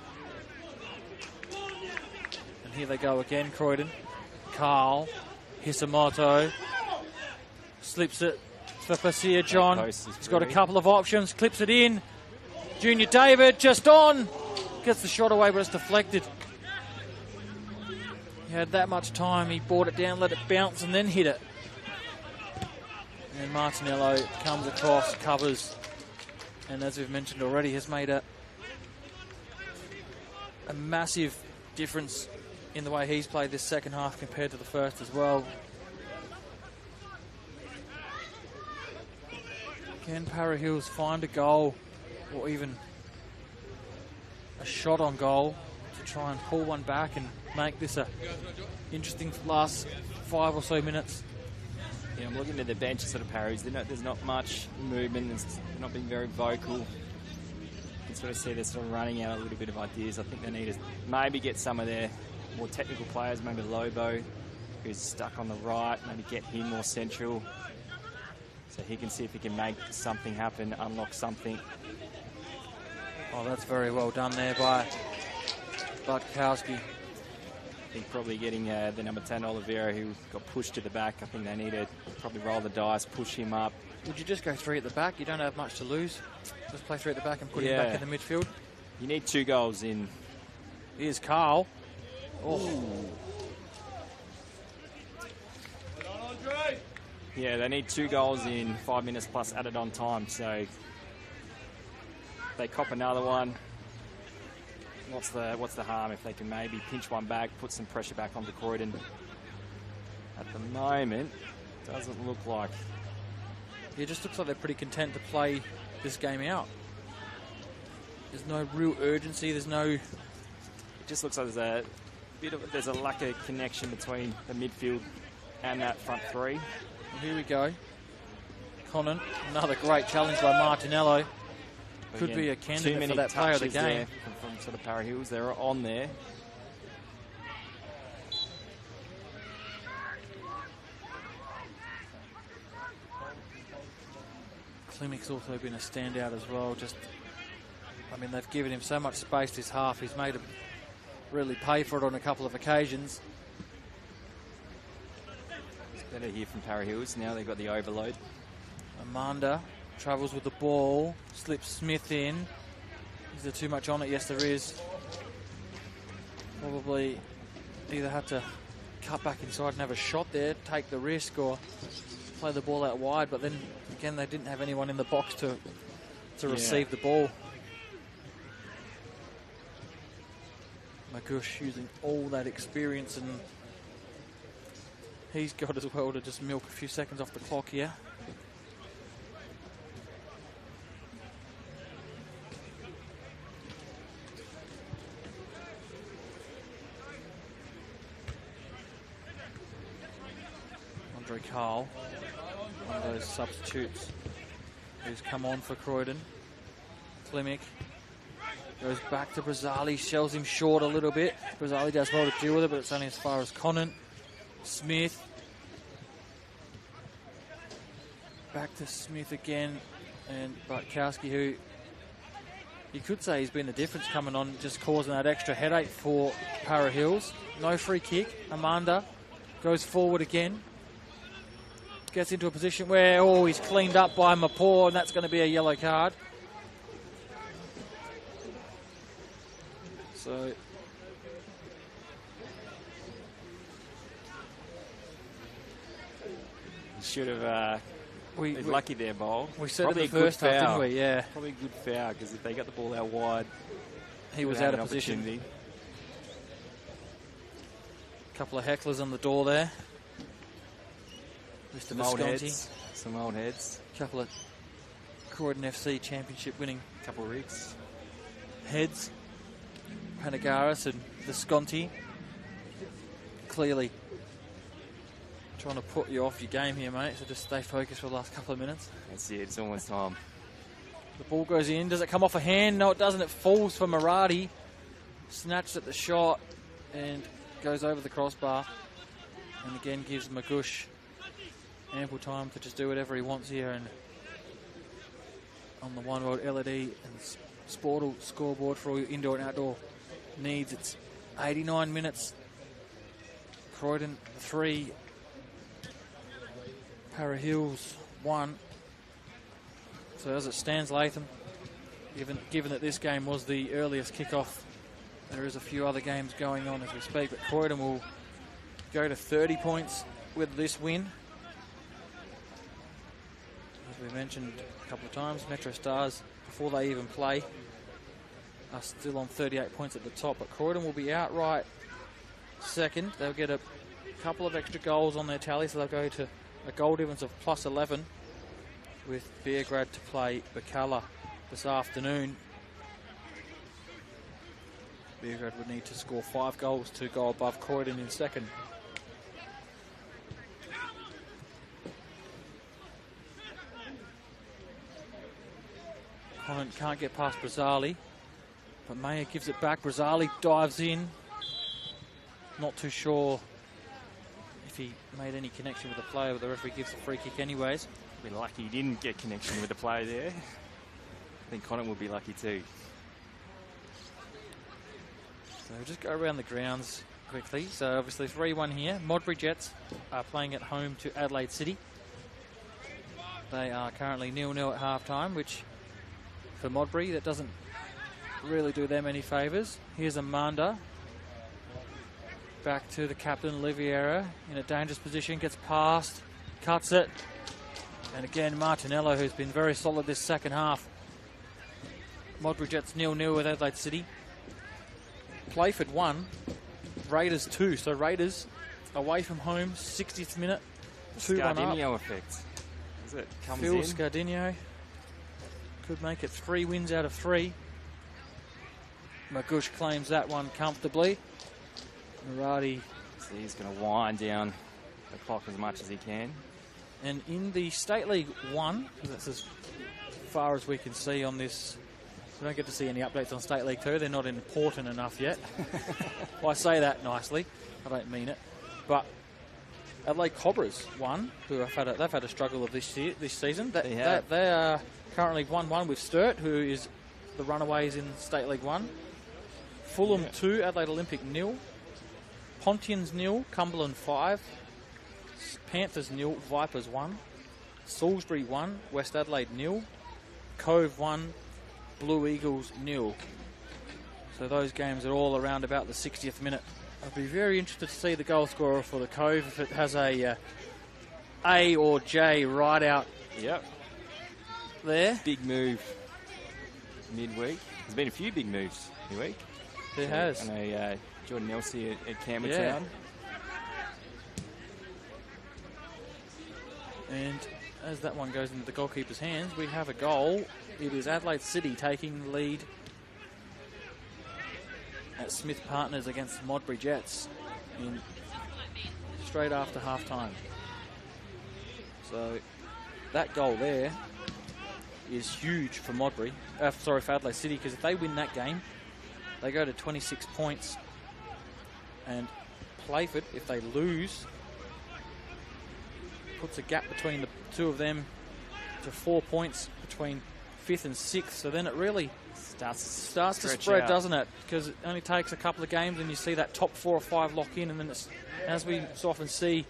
And here they go again, Croydon. Carl, Hisamoto, slips it for Pasir John. He's got a couple of options, clips it in. Junior David just on. Gets the shot away, but it's deflected. He had that much time. He brought it down, let it bounce, and then hit it. And Martinello comes across, covers, and as we've mentioned already, has made a massive difference in the way he's played this second half compared to the first as well. Can Para Hills find a goal or even a shot on goal to try and pull one back and make this a interesting last 5 or so minutes? Yeah, I'm looking at the bench sort of Parries. There's not much movement. They're not being very vocal. You can sort of see they're sort of running out a little bit of ideas. I think they need to maybe get some of their more technical players, maybe Lobo, who's stuck on the right, maybe get him more central so he can see if he can make something happen, unlock something. Oh, that's very well done there by Budkowski. I think probably getting the number 10, Oliveira, who got pushed to the back. I think they need to probably roll the dice, push him up. Would you just go 3 at the back? You don't have much to lose. Just play 3 at the back and put him back in the midfield. You need 2 goals in. Here's Carl. Oh. Yeah, they need 2 goals in 5 minutes plus added on time. So they cop another one. What's the harm if they can maybe pinch one back, put some pressure back onto Croydon? At the moment, doesn't look like. It just looks like they're pretty content to play this game out. There's no real urgency. There's no. It just looks like there's a lack of connection between the midfield and that front 3. Well, here we go. Conan, another great challenge by Martinello. Could Again, be a candidate for that player of the game. From sort of Para Hills, they're on there. Klimic's also been a standout as well. I mean, they've given him so much space this half. He's made him really pay for it on a couple of occasions. It's better here from Para Hills. Now they've got the overload. Amanda travels with the ball, slips Smith in. Is there too much on it? Yes, there is. Probably either have to cut back inside and have a shot there, take the risk, or play the ball out wide. But then again, they didn't have anyone in the box to receive the ball. Magush using all that experience, and he's got as well to just milk a few seconds off the clock here. Andre Carl, one of those substitutes who's come on for Croydon. Klimic goes back to Brazzali, shells him short a little bit. Brazzali does well to deal with it, but it's only as far as Conant. Smith. Back to Smith again, and Bartkowski, who you could say he's been the difference coming on, just causing that extra headache for Para Hills. No free kick. Amanda goes forward again. Gets into a position where, he's cleaned up by Mapor, and that's going to be a yellow card. So should have. He's lucky there, Bowl. We said it in the first half, didn't we? Yeah. Probably a good foul, because if they got the ball out wide, he was out of position. A couple of hecklers on the door there. Mr. Some old Visconti. heads. Some old heads. A couple of Croydon FC championship winning. Couple of rigs. Heads. Panagaris and Visconti. Clearly trying to put you off your game here, mate, so just stay focused for the last couple of minutes. That's it, it's almost time. The ball goes in. Does it come off a hand? No, it doesn't. It falls for Maradi. Snatched at the shot and goes over the crossbar. And again gives Magush ample time to just do whatever he wants here. And on the One World LED and Sportal scoreboard for all your indoor and outdoor needs, it's 89 minutes. Croydon 3. Para Hills 1. So as it stands, Latham, given that this game was the earliest kickoff, there is a few other games going on as we speak, but Croydon will go to 30 points with this win. As we mentioned a couple of times, Metro Stars, before they even play, are still on 38 points at the top, but Croydon will be outright second. They'll get a couple of extra goals on their tally, so they'll go to a goal difference of plus 11 with Beograd to play Bacala this afternoon. Beograd would need to score 5 goals to go above Croydon in second. Conant can't get past Brazzali, but Mayer gives it back. Brazzali dives in. Not too sure if he made any connection with the player, but the referee gives the free kick anyways. Be lucky he didn't get connection with the player there. I think Conant will be lucky too. So we'll just go around the grounds quickly. So obviously 3-1 here. Modbury Jets are playing at home to Adelaide City. They are currently 0-0 at half-time, which for Modbury, that doesn't really do them any favours. Here's Amanda. Back to the captain, Oliveira, in a dangerous position, gets past, cuts it. And again, Martinello, who's been very solid this second half. Modbury Jets 0-0 with Adelaide City. Playford 1, Raiders 2. So Raiders away from home, 60th minute, 2-1 up. Scardinio effect. Is it? Comes Phil in. Scardinio could make it 3 wins out of 3. Magush claims that one comfortably. Maradi. So he's going to wind down the clock as much as he can. And in the State League 1, that's as far as we can see on this, we don't get to see any updates on State League 2. They're not important enough yet. Well, I say that nicely. I don't mean it. But Adelaide Cobras won, who have had they've had a struggle of this season. They are currently 1-1 with Sturt, who is the runaways in State League 1. Fulham 2, Adelaide Olympic 0. Pontians 0, Cumberland 5. Panthers 0, Vipers 1. Salisbury 1, West Adelaide 0. Cove 1, Blue Eagles 0. So those games are all around about the 60th minute. I'd be very interested to see the goal scorer for the Cove if it has a or J right out. Yep. There. Big move midweek. There's been a few big moves midweek. There has. I know Jordan Elsey at Campbelltown. Yeah. And as that one goes into the goalkeeper's hands, we have a goal. It is Adelaide City taking the lead at Smith Partners against Modbury Jets in straight after half-time. So that goal there is huge for Fadley City, because if they win that game, they go to 26 points. And Playford, if they lose, puts a gap between the two of them to 4 points between 5th and 6th. So then it really starts to spread, doesn't it? Because it only takes a couple of games and you see that top 4 or 5 lock in, and then it's, as we so often see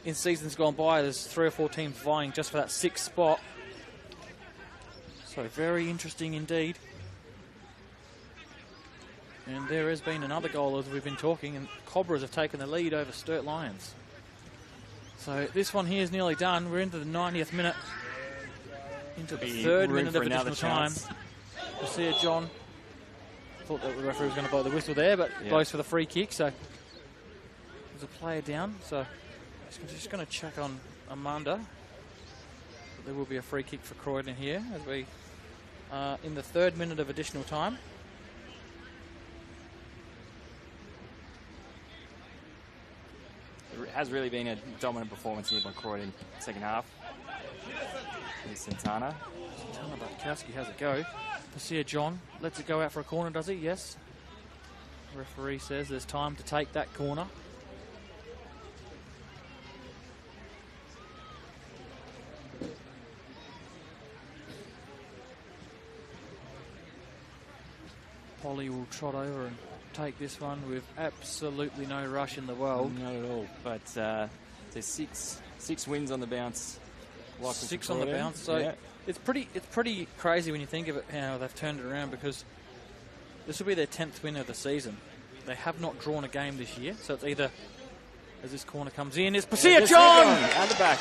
in seasons gone by, there's 3 or 4 teams vying just for that 6th spot. So very interesting indeed. And there has been another goal as we've been talking, and Cobras have taken the lead over Sturt Lions. So this one here is nearly done. We're into the 90th minute, into the 3rd minute of additional time. Garcia John thought that the referee was going to blow the whistle there, but blows for the free kick. So there's a player down. So just going to check on Amanda. But there will be a free kick for Croydon here as we are in the 3rd minute of additional time. It has really been a dominant performance here by Croydon second half. Here's Santana. Santana Bartkowski has a go. Garcia John lets it go out for a corner, does he? Yes. The referee says there's time to take that corner. Polly will trot over and take this one with absolutely no rush in the world. Not at all. But there's six wins on the bounce. 6 on the bounce. So it's pretty crazy when you think of it, how they've turned it around, because this will be their 10th win of the season. They have not drawn a game this year, so it's either, as this corner comes in, it's Pasia John! Out the back.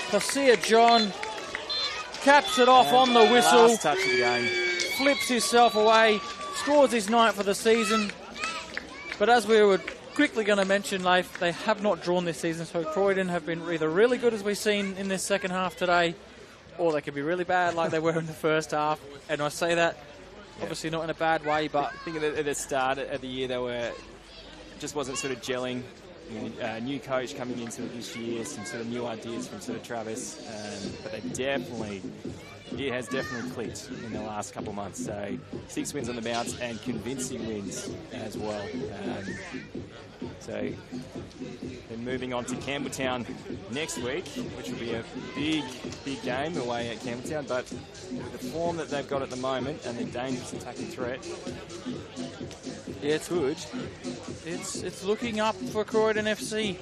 Pasia John caps it off on the whistle. Last touch of the game. Flips himself away, scores his 9th for the season. But as we were quickly going to mention, Leif, they have not drawn this season, so Croydon have been either really good, as we've seen in this second half today, or they could be really bad like they were in the first half. And I say that obviously not in a bad way, but I think at the start of the year they were just wasn't sort of gelling. New coach coming in sort of this year, some sort of new ideas from sort of Travis, but it has definitely clicked in the last couple of months. So 6 wins on the bounce and convincing wins as well. So then moving on to Campbelltown next week, which will be a big game away at Campbelltown. But the form that they've got at the moment and the dangerous attacking threat, it's good. It's looking up for Croydon FC.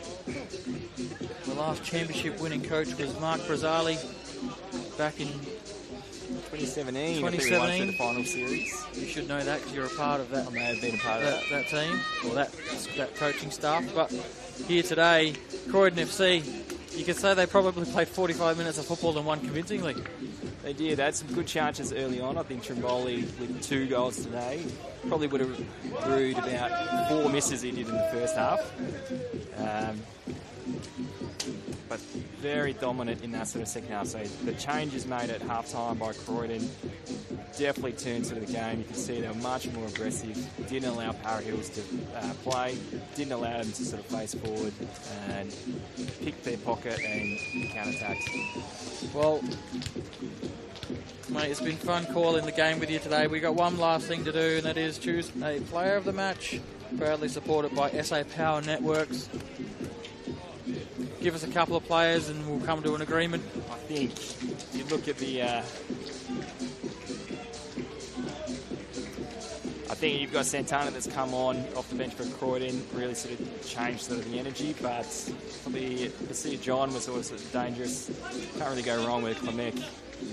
The last championship winning coach was Mark Brazzali back in 2017. I think we won through the final series. You should know that because you're a part of that. I may have been a part of that team, or that coaching staff. But here today, Croydon FC, you could say they probably played 45 minutes of football and won convincingly. They did. They had some good chances early on. I think Trimboli with 2 goals today probably would have brewed about 4 misses he did in the first half. But very dominant in that sort of second half. So the changes made at half-time by Croydon definitely turned sort of the game. You can see they were much more aggressive, didn't allow Para Hills to play, didn't allow them to sort of face forward and pick their pocket and counter-attacked. Well, mate, it's been fun calling the game with you today. We got one last thing to do, and that is choose a player of the match, proudly supported by SA Power Networks. Give us a couple of players and we'll come to an agreement. I think you look at the... I think you've got Santana that's come on off the bench for Croydon, really sort of changed sort of the energy, but probably Pasia John was always sort of dangerous. Can't really go wrong with Klimek.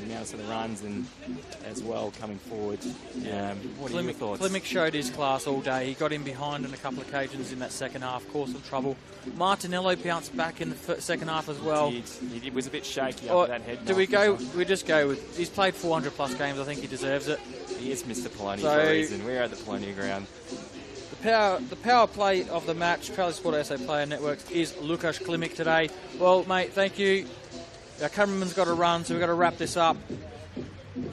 Now sort of runs and as well coming forward. What are your thoughts? Klimek showed his class all day. He got in behind on a couple of occasions in that second half, caused some trouble. Martinello bounced back in the second half as well. He was a bit shaky after that head. Do we go? We just go with. He's played 400 plus games. I think he deserves it. He is Mr. Polony for a reason. We're at the Polony ground. The power play of the match, Proudly Supported SA Player Networks, is Lukasz Klimek today. Well, mate, thank you. Our cameraman's got to run, so we've got to wrap this up.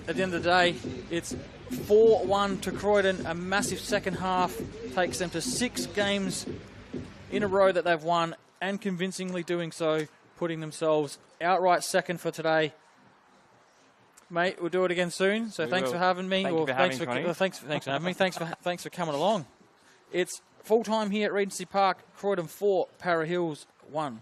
At the end of the day, it's 4-1 to Croydon. A massive second half takes them to 6 games in a row that they've won, and convincingly doing so, putting themselves outright second for today. Mate, we'll do it again soon. So thanks for having me. Thanks for having me. Thanks for coming along. It's full time here at Regency Park. Croydon 4, Para Hills 1.